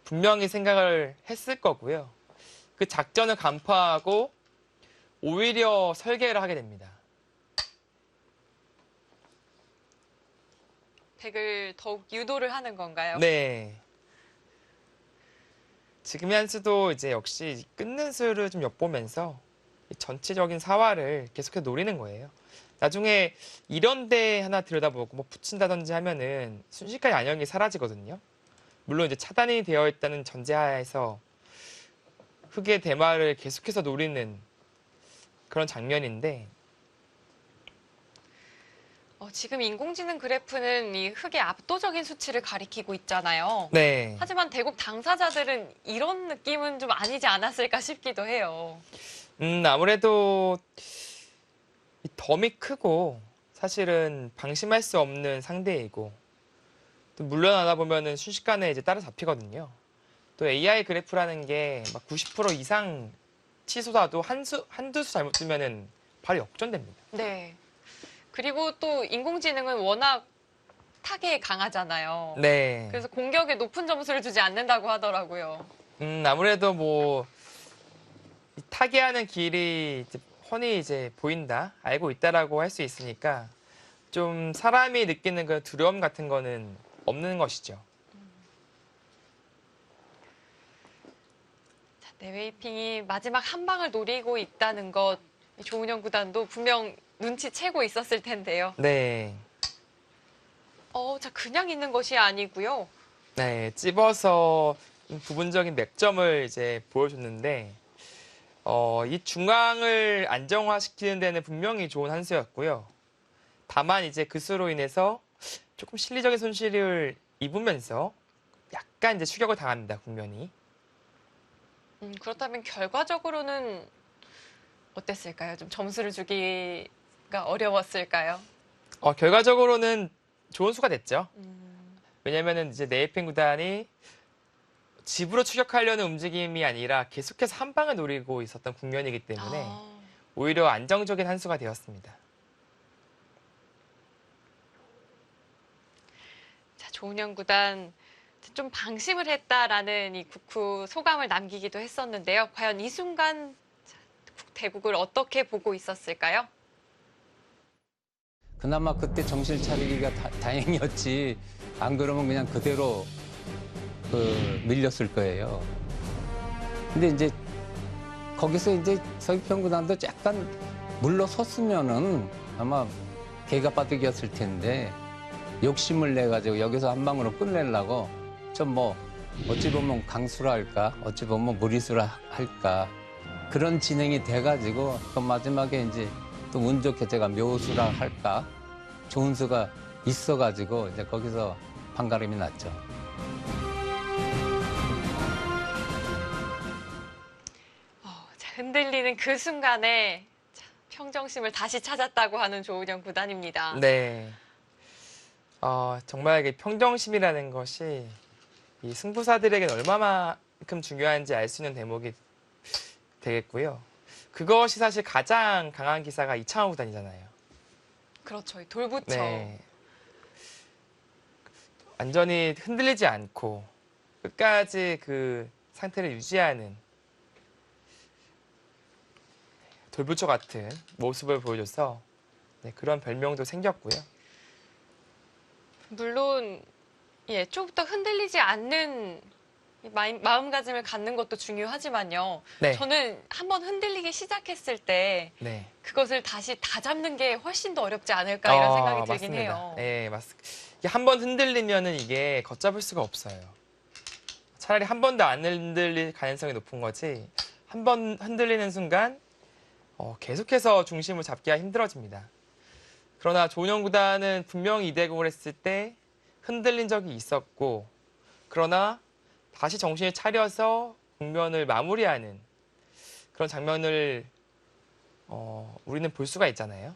Speaker 2: 분명히 생각을 했을 거고요. 그 작전을 간파하고 오히려 설계를 하게 됩니다.
Speaker 1: 덱을 더욱 유도를 하는 건가요?
Speaker 2: 네. 지금의 한 수도 이제 역시 끊는 수를 좀 엿보면서 전체적인 사활을 계속해서 노리는 거예요. 나중에 이런 데 하나 들여다보고 뭐 붙인다든지 하면은 순식간에 안형이 사라지거든요. 물론 이제 차단이 되어 있다는 전제하에서 흑의 대마를 계속해서 노리는 그런 장면인데
Speaker 1: 지금 인공지능 그래프는 이 흑의 압도적인 수치를 가리키고 있잖아요.
Speaker 2: 네.
Speaker 1: 하지만 대국 당사자들은 이런 느낌은 좀 아니지 않았을까 싶기도 해요.
Speaker 2: 아무래도 이 덤이 크고 사실은 방심할 수 없는 상대이고 또 물러나다 보면은 순식간에 이제 따라잡히거든요. 또 AI 그래프라는 게 막 90% 이상 치솟아도 한두 수 잘못 뜨면은 바로 역전됩니다.
Speaker 1: 네. 그리고 또 인공지능은 워낙 타겟에 강하잖아요.
Speaker 2: 네.
Speaker 1: 그래서 공격에 높은 점수를 주지 않는다고 하더라고요.
Speaker 2: 아무래도 뭐 이 타개하는 길이 이제 훤히 이제 보인다, 알고 있다라고 할 수 있으니까 좀 사람이 느끼는 그 두려움 같은 거는 없는 것이죠.
Speaker 1: 네웨이핑이 마지막 한 방을 노리고 있다는 것, 조은영 구단도 분명 눈치채고 있었을 텐데요.
Speaker 2: 네.
Speaker 1: 자, 그냥 있는 것이 아니고요.
Speaker 2: 네, 찝어서 부분적인 맥점을 이제 보여줬는데, 이 중앙을 안정화시키는 데는 분명히 좋은 한 수였고요. 다만 이제 그 수로 인해서 조금 실리적인 손실을 입으면서 약간 이제 추격을 당합니다, 국면이.
Speaker 1: 그렇다면 결과적으로는 어땠을까요? 좀 점수를 주기가 어려웠을까요?
Speaker 2: 결과적으로는 좋은 수가 됐죠. 왜냐면은 이제 네이펜 구단이 집으로 추격하려는 움직임이 아니라 계속해서 한 방을 노리고 있었던 국면이기 때문에 오히려 안정적인 한 수가 되었습니다.
Speaker 1: 자, 조은영 구단 좀 방심을 했다라는 이 국후 소감을 남기기도 했었는데요. 과연 이 순간 대국을 어떻게 보고 있었을까요?
Speaker 3: 그나마 그때 정신 차리기가 다행이었지. 안 그러면 그냥 그대로 밀렸을 거예요. 근데 이제 거기서 이제 서귀평 구단도 약간 물러섰으면은 아마 개가 바둑이었을 텐데 욕심을 내가지고 여기서 한 방으로 끝내려고 좀 뭐 어찌 보면 강수라 할까, 어찌 보면 무리수라 할까 그런 진행이 돼가지고 또 마지막에 이제 또 운 좋게 제가 묘수라 할까 좋은 수가 있어가지고 이제 거기서 판가름이 났죠.
Speaker 1: 자, 흔들리는 그 순간에 자, 평정심을 다시 찾았다고 하는 조은영 구단입니다.
Speaker 2: 네. 정말 이게 평정심이라는 것이 이 승부사들에게는 얼마만큼 중요한지 알 수 있는 대목이 되겠고요. 그것이 사실 가장 강한 기사가 이창호 구단이잖아요.
Speaker 1: 그렇죠. 이 돌부처.
Speaker 2: 네. 완전히 흔들리지 않고 끝까지 그 상태를 유지하는 돌부처 같은 모습을 보여줘서 네, 그런 별명도 생겼고요.
Speaker 1: 물론 애초부터 흔들리지 않는 이 마음가짐을 갖는 것도 중요하지만요.
Speaker 2: 네.
Speaker 1: 저는 한번 흔들리기 시작했을 때
Speaker 2: 네.
Speaker 1: 그것을 다시 다잡는 게 훨씬 더 어렵지 않을까 이런 생각이 들긴
Speaker 2: 맞습니다.
Speaker 1: 해요.
Speaker 2: 네, 맞습니다. 한 번 흔들리면은 이게 걷잡을 수가 없어요. 차라리 한 번도 안 흔들릴 가능성이 높은 거지. 한 번 흔들리는 순간 계속해서 중심을 잡기가 힘들어집니다. 그러나 조은영 구단은 분명히 이대공을 했을 때 흔들린 적이 있었고, 그러나 다시 정신을 차려서 국면을 마무리하는 그런 장면을 우리는 볼 수가 있잖아요.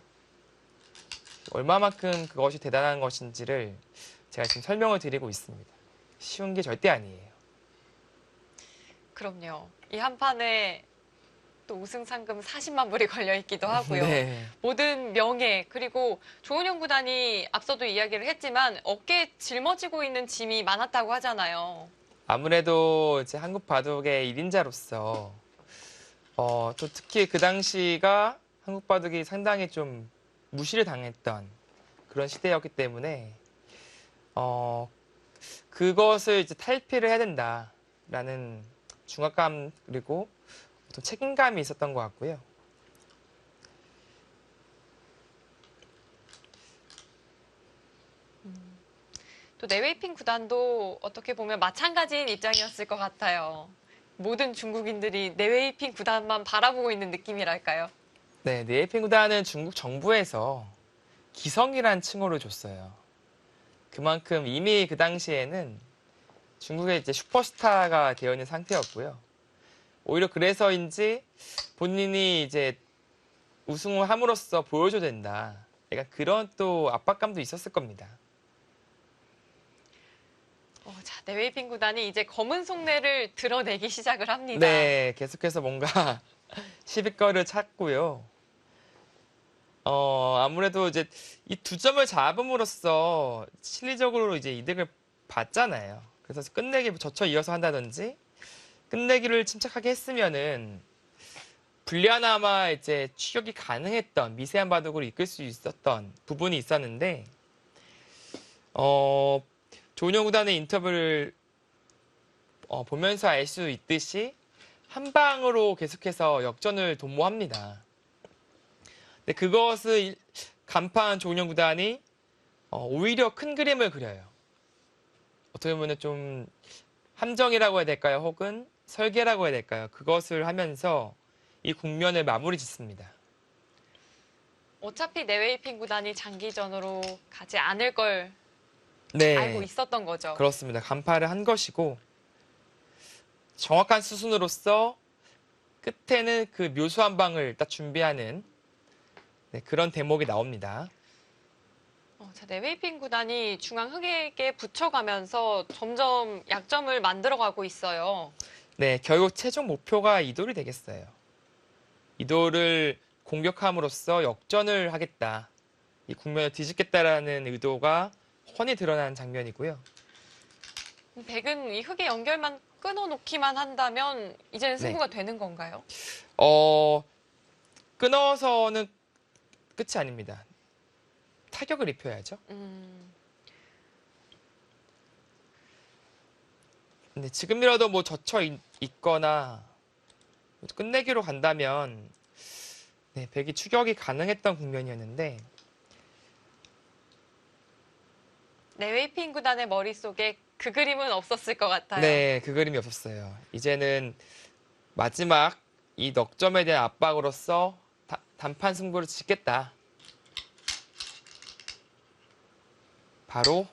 Speaker 2: 얼마만큼 그것이 대단한 것인지를 제가 지금 설명을 드리고 있습니다. 쉬운 게 절대 아니에요.
Speaker 1: 그럼요. 이 한 판에 또 우승 상금 40만 불이 걸려 있기도 하고요.
Speaker 2: 네.
Speaker 1: 모든 명예 그리고 조은영 구단이 앞서도 이야기를 했지만 어깨에 짊어지고 있는 짐이 많았다고 하잖아요.
Speaker 2: 아무래도 이제 한국 바둑의 1인자로서 또 특히 그 당시가 한국 바둑이 상당히 좀 무시를 당했던 그런 시대였기 때문에 그것을 이제 탈피를 해야 된다라는 중압감 그리고 또 책임감이 있었던 것 같고요.
Speaker 1: 또 네웨이핑 구단도 어떻게 보면 마찬가지인 입장이었을 것 같아요. 모든 중국인들이 네웨이핑 구단만 바라보고 있는 느낌이랄까요?
Speaker 2: 네, 네이핑 구단은 중국 정부에서 기성이란 칭호를 줬어요. 그만큼 이미 그 당시에는 중국의 이제 슈퍼스타가 되어 있는 상태였고요. 오히려 그래서인지 본인이 이제 우승을 함으로써 보여줘야 된다. 약간 그런 또 압박감도 있었을 겁니다.
Speaker 1: 자, 네웨이핑 구단이 이제 검은 속내를 드러내기 시작을 합니다.
Speaker 2: 네, 계속해서 뭔가 시비거리를 찾고요. 아무래도 이제 이 두 점을 잡음으로써 실리적으로 이제 이득을 받잖아요. 그래서 끝내기 젖혀 이어서 한다든지 끝내기를 침착하게 했으면은 불리하나마 이제 추격이 가능했던 미세한 바둑으로 이끌 수 있었던 부분이 있었는데 조은영 구단의 인터뷰를 보면서 알 수 있듯이 한 방으로 계속해서 역전을 도모합니다. 근데 그것을 간파한 조은영 구단이 오히려 큰 그림을 그려요. 어떻게 보면 좀 함정이라고 해야 될까요? 혹은 설계라고 해야 될까요? 그것을 하면서 이 국면을 마무리 짓습니다.
Speaker 1: 어차피 네웨이핑 구단이 장기전으로 가지 않을 걸
Speaker 2: 네,
Speaker 1: 알고 있었던 거죠.
Speaker 2: 그렇습니다. 간파를 한 것이고 정확한 수순으로서 끝에는 그 묘수한 방을 딱 준비하는 그런 대목이 나옵니다.
Speaker 1: 자, 네웨이핑 구단이 중앙 흑에게 붙여가면서 점점 약점을 만들어가고 있어요.
Speaker 2: 네, 결국 최종 목표가 이돌이 되겠어요. 이돌을 공격함으로써 역전을 하겠다. 이 국면을 뒤집겠다라는 의도가 훤히 드러난 장면이고요.
Speaker 1: 백은 이 흑의 연결만 끊어놓기만 한다면 이제는 승부가 되는 건가요?
Speaker 2: 끊어서는 끝이 아닙니다. 타격을 입혀야죠. 근데 지금이라도 뭐 젖혀 있거나 끝내기로 간다면 네, 백이 추격이 가능했던 국면이었는데
Speaker 1: 네웨이핑 구단의 머릿속에 그 그림은 없었을 것 같아요.
Speaker 2: 네, 그 그림이 없었어요. 이제는 마지막 이 넉점에 대한 압박으로서 단판 승부를 짓겠다. 바로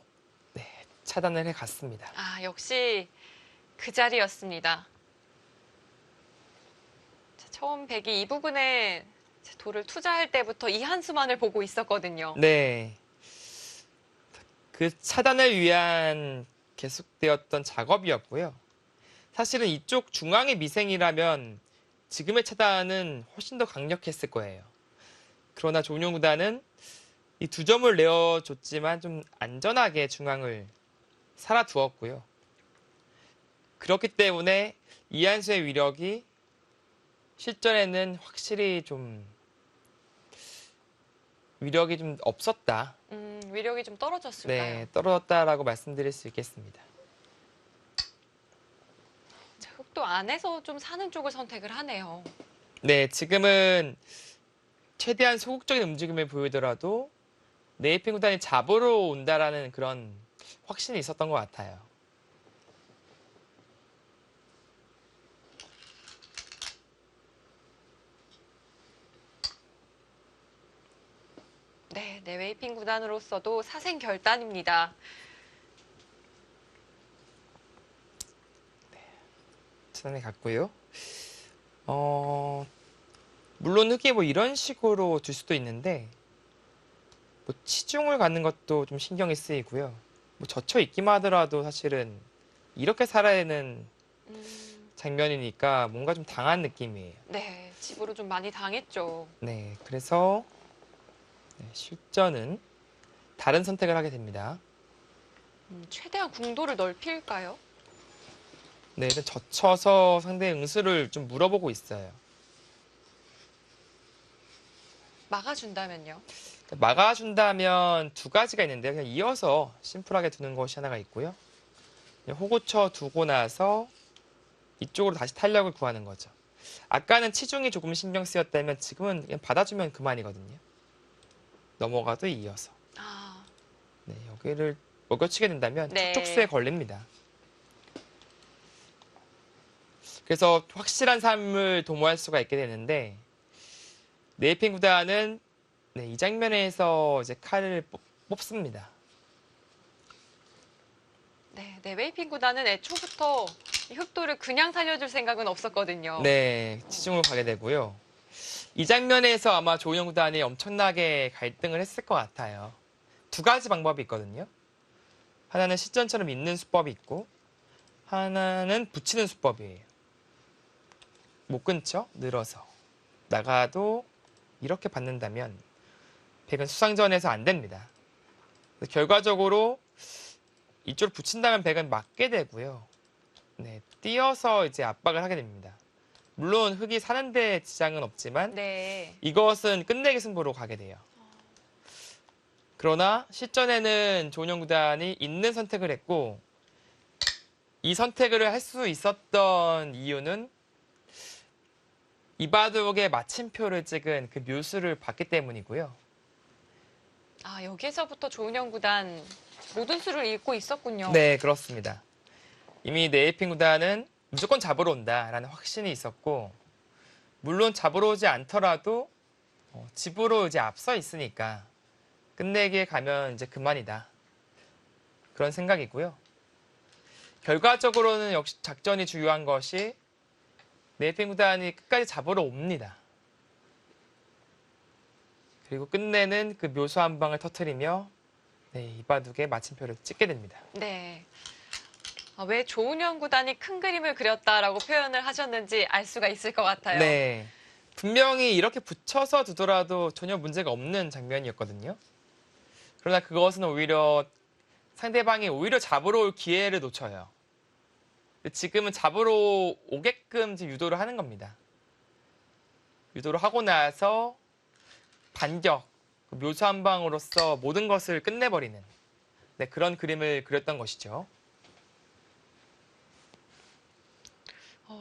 Speaker 2: 네, 차단을 해갔습니다.
Speaker 1: 아, 역시 그 자리였습니다. 자, 처음 백이 이 부분에 돌을 투자할 때부터 이 한 수만을 보고 있었거든요.
Speaker 2: 네. 그 차단을 위한 계속되었던 작업이었고요. 사실은 이쪽 중앙의 미생이라면 지금의 차단은 훨씬 더 강력했을 거예요. 그러나 조은용 구단은 이 두 점을 내어줬지만 좀 안전하게 중앙을 살아두었고요. 그렇기 때문에 이한수의 위력이 실전에는 확실히 좀 위력이 좀 없었다.
Speaker 1: 위력이 좀 떨어졌을까요?
Speaker 2: 네, 떨어졌다라고 말씀드릴 수 있겠습니다.
Speaker 1: 자, 흑도 안에서 좀 사는 쪽을 선택을 하네요.
Speaker 2: 네, 지금은 최대한 소극적인 움직임을 보이더라도 네이핀 구단이 잡으러 온다라는 그런 확신이 있었던 것 같아요.
Speaker 1: 네, 네웨이핑 구단으로서도 사생결단입니다.
Speaker 2: 차단해 갔고요. 물론 흑이 뭐 이런 식으로 둘 수도 있는데 뭐 치중을 갖는 것도 좀 신경이 쓰이고요. 뭐 젖혀 있기만 하더라도 사실은 이렇게 살아야 되는 장면이니까 뭔가 좀 당한 느낌이에요.
Speaker 1: 네, 집으로 좀 많이 당했죠.
Speaker 2: 네, 그래서 실전은 다른 선택을 하게 됩니다.
Speaker 1: 최대한 궁도를 넓힐까요?
Speaker 2: 네, 일단 젖혀서 상대의 응수를 좀 물어보고 있어요.
Speaker 1: 막아준다면요?
Speaker 2: 막아준다면 두 가지가 있는데요. 그냥 이어서 심플하게 두는 것이 하나가 있고요. 호구쳐 두고 나서 이쪽으로 다시 탄력을 구하는 거죠. 아까는 치중이 조금 신경 쓰였다면 지금은 그냥 받아주면 그만이거든요. 넘어가도 이어서.
Speaker 1: 아,
Speaker 2: 네, 여기를 먹여치게 된다면
Speaker 1: 네.
Speaker 2: 촉촉수에 걸립니다. 그래서 확실한 삶을 도모할 수가 있게 되는데 네이핀 구단은 이 장면에서 이제 칼을 뽑습니다.
Speaker 1: 네, 네웨이핑 구단은 애초부터 이 흑도를 그냥 살려줄 생각은 없었거든요.
Speaker 2: 네, 치중을 가게 되고요. 이 장면에서 아마 조은영 구단이 엄청나게 갈등을 했을 것 같아요. 두 가지 방법이 있거든요. 하나는 실전처럼 있는 수법이 있고 하나는 붙이는 수법이에요. 못 끊죠? 늘어서. 나가도 이렇게 받는다면 백은 수상전에서 안 됩니다. 결과적으로 이쪽으로 붙인다면 백은 맞게 되고요. 네, 뛰어서 이제 압박을 하게 됩니다. 물론 흑이 사는데 지장은 없지만
Speaker 1: 네.
Speaker 2: 이것은 끝내기 승부로 가게 돼요. 그러나 실전에는 조은영 구단이 있는 선택을 했고 이 선택을 할 수 있었던 이유는 이바둑의 마침표를 찍은 그 묘수를 봤기 때문이고요.
Speaker 1: 아, 여기에서부터 조은영 구단 모든 수를 읽고 있었군요.
Speaker 2: 네, 그렇습니다. 이미 네이핀 구단은 무조건 잡으러 온다라는 확신이 있었고 물론 잡으러 오지 않더라도 집으로 이제 앞서 있으니까 끝내기에 가면 이제 그만이다. 그런 생각이고요. 결과적으로는 역시 작전이 중요한 것이 네이핀 구단이 끝까지 잡으러 옵니다. 그리고 끝내는 그 묘수 한 방을 터뜨리며 이바둑의 마침표를 찍게 됩니다.
Speaker 1: 네. 아, 왜 조은영 구단이 큰 그림을 그렸다라고 표현을 하셨는지 알 수가 있을 것 같아요.
Speaker 2: 네. 분명히 이렇게 붙여서 두더라도 전혀 문제가 없는 장면이었거든요. 그러나 그것은 오히려 상대방이 오히려 잡으러 올 기회를 놓쳐요. 지금은 잡으러 오게끔 유도를 하는 겁니다. 유도를 하고 나서 반격, 묘수 한 방으로써 모든 것을 끝내버리는 그런 그림을 그렸던 것이죠.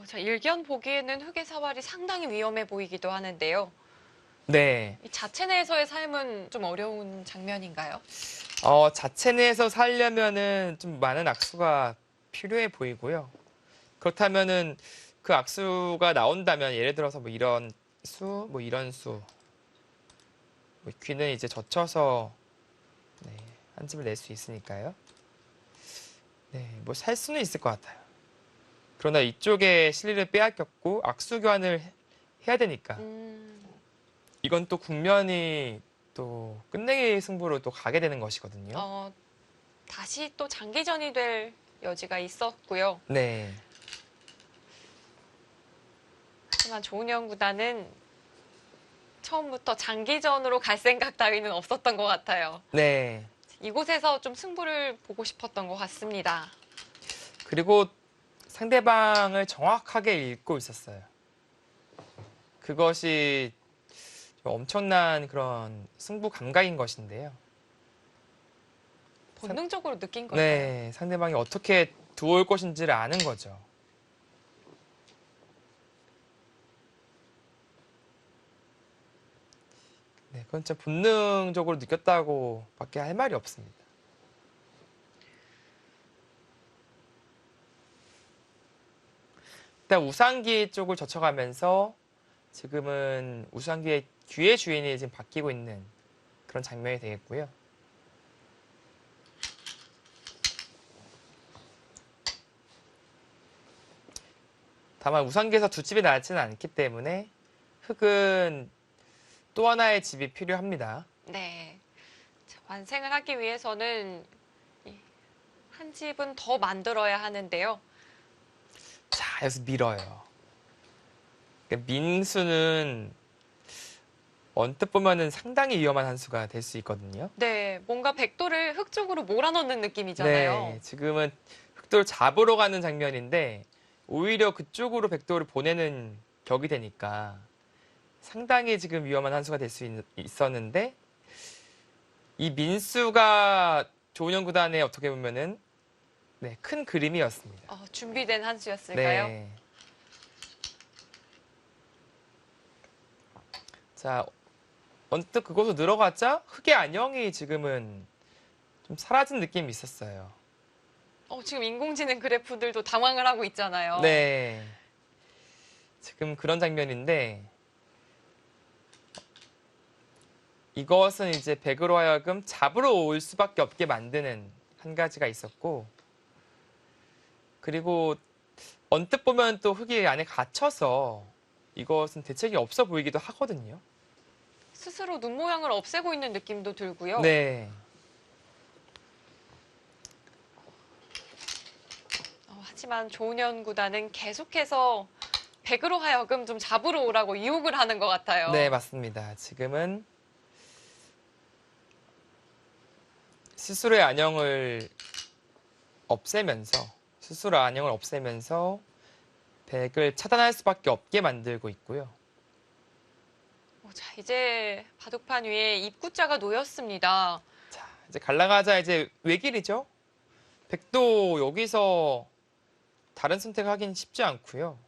Speaker 1: 자, 일견 보기에는 흑의 사활이 상당히 위험해 보이기도 하는데요.
Speaker 2: 네.
Speaker 1: 이 자체 내에서의 삶은 좀 어려운 장면인가요?
Speaker 2: 자체 내에서 살려면은 좀 많은 악수가 필요해 보이고요. 그렇다면은 그 악수가 나온다면 예를 들어서 뭐 이런 수, 뭐 이런 수, 뭐 귀는 이제 젖혀서 네, 한 집을 낼 수 있으니까요. 네, 뭐 살 수는 있을 것 같아요. 그러나 이쪽에 실리를 빼앗겼고 악수 교환을 해야 되니까 이건 또 국면이 또 끝내기 승부로 또 가게 되는 것이거든요.
Speaker 1: 다시 또 장기전이 될 여지가 있었고요.
Speaker 2: 네.
Speaker 1: 하지만 조은현 구단은 처음부터 장기전으로 갈 생각 따위는 없었던 것 같아요.
Speaker 2: 네.
Speaker 1: 이곳에서 좀 승부를 보고 싶었던 것 같습니다.
Speaker 2: 그리고 상대방을 정확하게 읽고 있었어요. 그것이 엄청난 그런 승부 감각인 것인데요.
Speaker 1: 본능적으로 느낀 걸까요?
Speaker 2: 네, 상대방이 어떻게 두어올 것인지를 아는 거죠. 네, 그건 진짜 본능적으로 느꼈다고 밖에 할 말이 없습니다. 일단 우상기 쪽을 젖혀가면서 지금은 우상기의 귀의 주인이 지금 바뀌고 있는 그런 장면이 되겠고요. 다만 우상기에서 두 집이 나지는 않기 때문에 흙은 또 하나의 집이 필요합니다.
Speaker 1: 네. 자, 완생을 하기 위해서는 한 집은 더 만들어야 하는데요.
Speaker 2: 자, 여기서 밀어요. 그러니까 민수는 언뜻 보면은 상당히 위험한 한 수가 될 수 있거든요.
Speaker 1: 네, 뭔가 백도를 흙 쪽으로 몰아넣는 느낌이잖아요.
Speaker 2: 네, 지금은 흑도를 잡으러 가는 장면인데 오히려 그쪽으로 백도를 보내는 격이 되니까 상당히 지금 위험한 한 수가 될 수 있었는데 이 민수가 조은현 구단의 어떻게 보면은 네, 큰 그림이었습니다.
Speaker 1: 준비된 한 수였을까요?
Speaker 2: 네. 자, 언뜻 그곳으로 들어가자 흙의 안녕이 지금은 좀 사라진 느낌이 있었어요.
Speaker 1: 지금 인공지능 그래프들도 당황을 하고 있잖아요.
Speaker 2: 네. 지금 그런 장면인데 이것은 이제 백으로 하여금 잡으러 올 수밖에 없게 만드는 한 가지가 있었고 그리고 언뜻 보면 또 흙이 안에 갇혀서 이것은 대책이 없어 보이기도 하거든요.
Speaker 1: 스스로 눈 모양을 없애고 있는 느낌도 들고요.
Speaker 2: 네.
Speaker 1: 하지만 조은현 구단은 계속해서 백으로 하여금 좀 잡으러 오라고 유혹을 하는 것 같아요.
Speaker 2: 네, 맞습니다. 지금은 스스로의 안녕을 없애면서 백을 차단할 수밖에 없게 만들고 있고요.
Speaker 1: 자, 이제 바둑판 위에 입구자가 놓였습니다.
Speaker 2: 자, 이제 갈라가자 이제 외길이죠. 백도 여기서 다른 선택을 하긴 쉽지 않고요.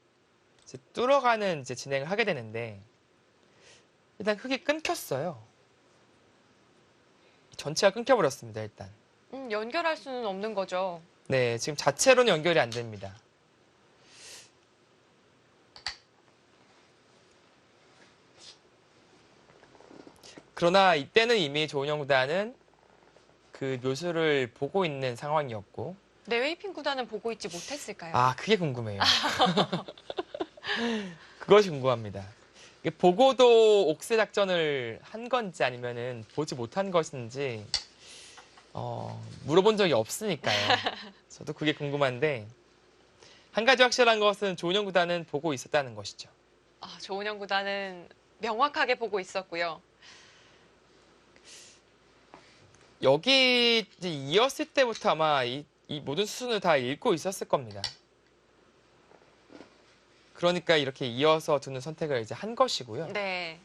Speaker 2: 이제 뚫어가는 이제 진행을 하게 되는데 일단 흙이 끊겼어요. 전체가 끊겨버렸습니다. 일단.
Speaker 1: 연결할 수는 없는 거죠.
Speaker 2: 네, 지금 자체로는 연결이 안 됩니다. 그러나 이때는 이미 조은현 구단은 그 묘수를 보고 있는 상황이었고
Speaker 1: 네, 웨이핑 구단은 보고 있지 못했을까요?
Speaker 2: 그게 궁금해요. 그것이 궁금합니다. 이게 보고도 옥새 작전을 한 건지 아니면은 보지 못한 것인지 물어본 적이 없으니까요. 저도 그게 궁금한데 한 가지 확실한 것은 조은현 구단은 보고 있었다는 것이죠.
Speaker 1: 조은현 구단은 명확하게 보고 있었고요.
Speaker 2: 여기 이제 이었을 때부터 아마 이 모든 수순을 다 읽고 있었을 겁니다. 그러니까 이렇게 이어서 두는 선택을 이제 한 것이고요.
Speaker 1: 네.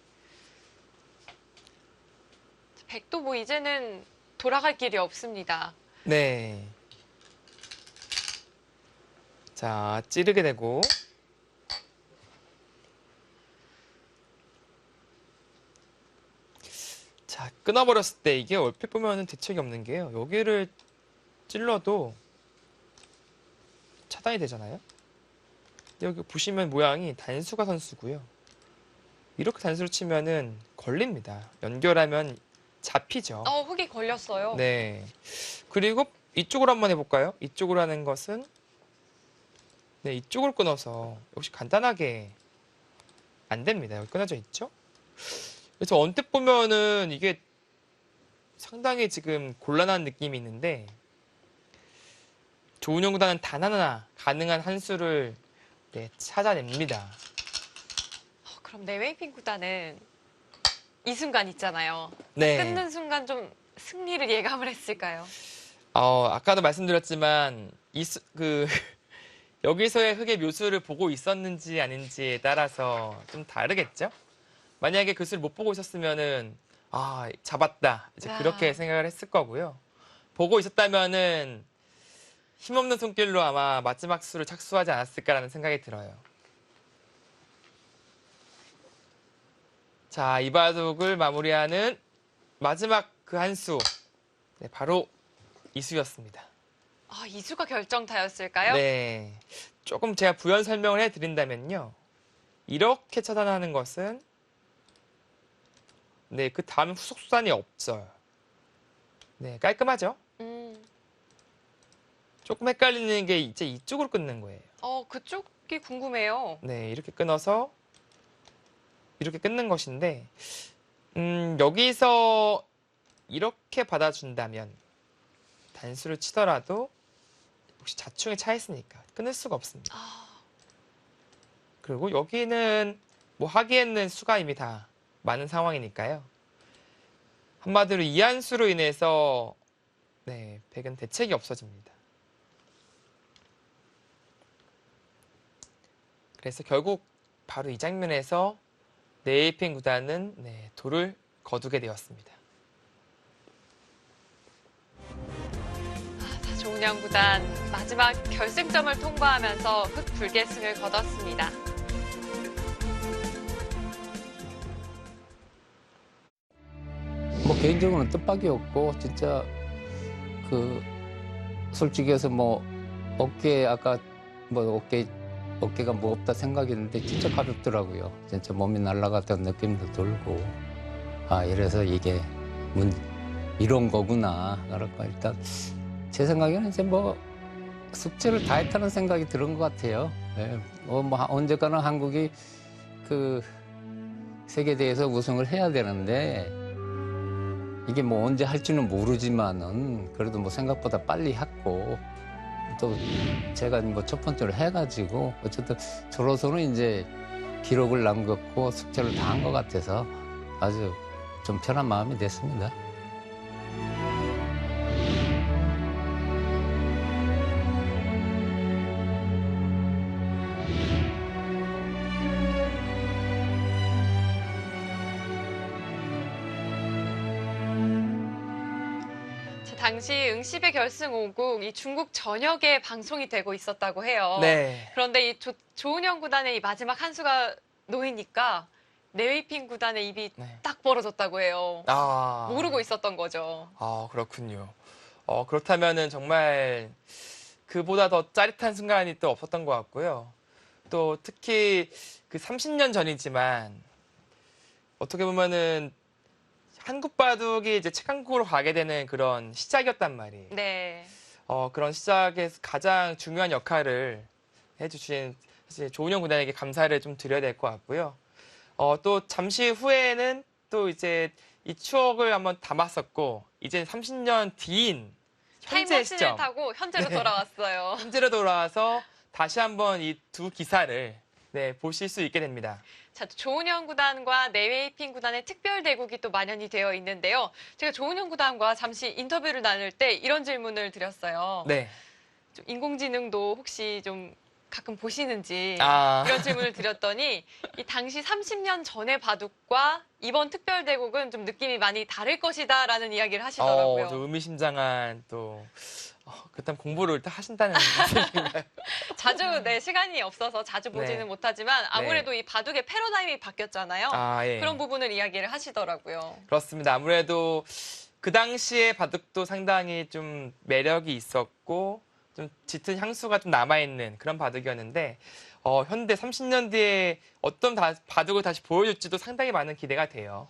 Speaker 1: 백도 뭐 이제는 돌아갈 길이 없습니다.
Speaker 2: 네. 자, 찌르게 되고. 자, 끊어버렸을 때 이게 얼핏 보면은 대책이 없는 게요. 여기를 찔러도 차단이 되잖아요. 여기 보시면 모양이 단수가 선수고요. 이렇게 단수로 치면은 걸립니다. 연결하면 잡히죠.
Speaker 1: 흙이 걸렸어요.
Speaker 2: 네. 그리고 이쪽으로 한번 해볼까요? 이쪽으로 하는 것은 네, 이쪽으로 끊어서 역시 간단하게 안 됩니다. 여기 끊어져 있죠? 그래서 언뜻 보면은 이게 상당히 지금 곤란한 느낌이 있는데 조은영 구단은 단 하나 가능한 한 수를 네, 찾아냅니다.
Speaker 1: 그럼 네웨이핑 구단은 이 순간 있잖아요.
Speaker 2: 네.
Speaker 1: 끊는 순간 좀 승리를 예감을 했을까요?
Speaker 2: 아까도 말씀드렸지만 여기서의 흙의 묘수를 보고 있었는지 아닌지에 따라서 좀 다르겠죠? 만약에 그 수를 못 보고 있었으면은 잡았다. 이제 그렇게 생각을 했을 거고요. 보고 있었다면은 힘없는 손길로 아마 마지막 수를 착수하지 않았을까라는 생각이 들어요. 자, 이 바둑을 마무리하는 마지막 그 한 수. 네, 바로 이수였습니다.
Speaker 1: 이수가 결정타였을까요?
Speaker 2: 네. 조금 제가 부연 설명을 해드린다면요. 이렇게 차단하는 것은 네, 그 다음 후속 수단이 없어요. 네, 깔끔하죠? 조금 헷갈리는 게 이제 이쪽으로 끊는 거예요.
Speaker 1: 그쪽이 궁금해요.
Speaker 2: 네, 이렇게 끊어서 이렇게 끊는 것인데 여기서 이렇게 받아준다면 단수를 치더라도 혹시 자충에 차 있으니까 끊을 수가 없습니다. 그리고 여기는 뭐 하기에는 수가 이미 다 많은 상황이니까요. 한마디로 이 한 수로 인해서 네, 백은 대책이 없어집니다. 그래서 결국 바로 이 장면에서 네이핑 구단은 네, 도를 거두게 되었습니다.
Speaker 1: 조은영 구단 마지막 결승점을 통과하면서 흑불계승을 거뒀습니다.
Speaker 3: 뭐 개인적으로는 뜻밖이었고 진짜 솔직히 해서 뭐 아까 뭐 어깨가 무겁다 생각했는데 진짜 가볍더라고요. 진짜 몸이 날아갔다는 느낌도 들고 이래서 이게 이런 거구나. 그러니까 일단 제 생각에는 이제 뭐 숙제를 다 했다는 생각이 드는 것 같아요. 네. 뭐 언젠가는 한국이 세계대회에서 우승을 해야 되는데 이게 뭐 언제 할지는 모르지만은 그래도 뭐 생각보다 빨리 했고 또 제가 뭐 첫 번째로 해가지고 어쨌든 저로서는 이제 기록을 남겼고 숙제를 다 한 것 같아서 아주 좀 편한 마음이 됐습니다.
Speaker 1: 당시 응시배 결승 5국 이 중국 전역에 방송이 되고 있었다고 해요.
Speaker 2: 네.
Speaker 1: 그런데 이 조은영 구단의 이 마지막 한 수가 놓이니까 네웨이핑 구단의 입이 딱 벌어졌다고 해요. 모르고 있었던 거죠.
Speaker 2: 그렇군요. 그렇다면은 정말 그보다 더 짜릿한 순간이 또 없었던 것 같고요. 또 특히 그 30년 전이지만 어떻게 보면은 한국 바둑이 이제 최강국으로 가게 되는 그런 시작이었단 말이에요.
Speaker 1: 네.
Speaker 2: 그런 시작에서 가장 중요한 역할을 해주신 사실 조은영 구단에게 감사를 좀 드려야 될 것 같고요. 또 잠시 후에는 또 이제 이 추억을 한번 담았었고 이제 30년 뒤인 현재
Speaker 1: 타임머신을
Speaker 2: 시점
Speaker 1: 타고 현재로
Speaker 2: 네.
Speaker 1: 돌아왔어요.
Speaker 2: 현재로 돌아와서 다시 한번 이 두 기사를 보실 수 있게 됩니다.
Speaker 1: 자, 조은영 구단과 네웨이핑 구단의 특별 대국이 또 마련이 되어 있는데요. 제가 조은영 구단과 잠시 인터뷰를 나눌 때 이런 질문을 드렸어요.
Speaker 2: 네.
Speaker 1: 좀 인공지능도 혹시 좀 가끔 보시는지 이런 질문을 드렸더니 이 당시 30년 전의 바둑과 이번 특별 대국은 좀 느낌이 많이 다를 것이다라는 이야기를 하시더라고요.
Speaker 2: 좀 의미심장한 그렇다면 공부를 일단 하신다는 말씀인가요?
Speaker 1: 자주 시간이 없어서 자주 보지는
Speaker 2: 네.
Speaker 1: 못하지만 아무래도 이 바둑의 패러다임이 바뀌었잖아요.
Speaker 2: 예.
Speaker 1: 그런 부분을 이야기를 하시더라고요.
Speaker 2: 그렇습니다. 아무래도 그 당시에 바둑도 상당히 좀 매력이 있었고 좀 짙은 향수가 좀 남아있는 그런 바둑이었는데 현대 30년 뒤에 어떤 바둑을 다시 보여줄지도 상당히 많은 기대가 돼요.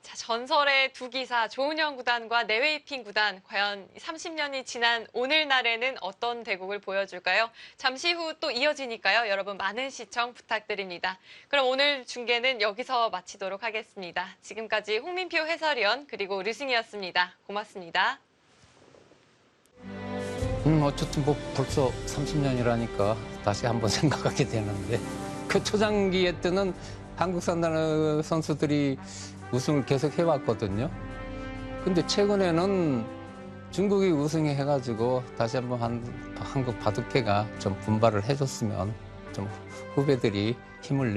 Speaker 1: 자, 전설의 두 기사 조은영 구단과 내웨이핑 구단 과연 30년이 지난 오늘날에는 어떤 대국을 보여줄까요? 잠시 후 또 이어지니까요. 여러분 많은 시청 부탁드립니다. 그럼 오늘 중계는 여기서 마치도록 하겠습니다. 지금까지 홍민표 해설위원 그리고 류승이었습니다. 고맙습니다.
Speaker 3: 어쨌든 뭐 벌써 30년이라니까 다시 한번 생각하게 되는데 그 초장기에 때는 한국 선수들이 우승을 계속 해왔거든요. 근데 최근에는 중국이 우승해가지고 다시 한번 한국 바둑계가 좀 분발을 해줬으면 좀 후배들이 힘을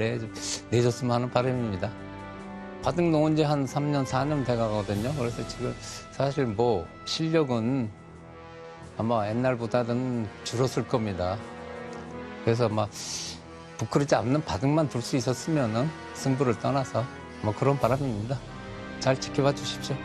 Speaker 3: 내줬으면 하는 바람입니다. 바둑 놓은 지 한 3년, 4년 돼가거든요. 그래서 지금 사실 뭐 실력은 아마 옛날보다는 줄었을 겁니다. 그래서 막 부끄럽지 않는 바둑만 둘 수 있었으면은 승부를 떠나서 뭐 그런 바람입니다. 잘 지켜봐 주십시오.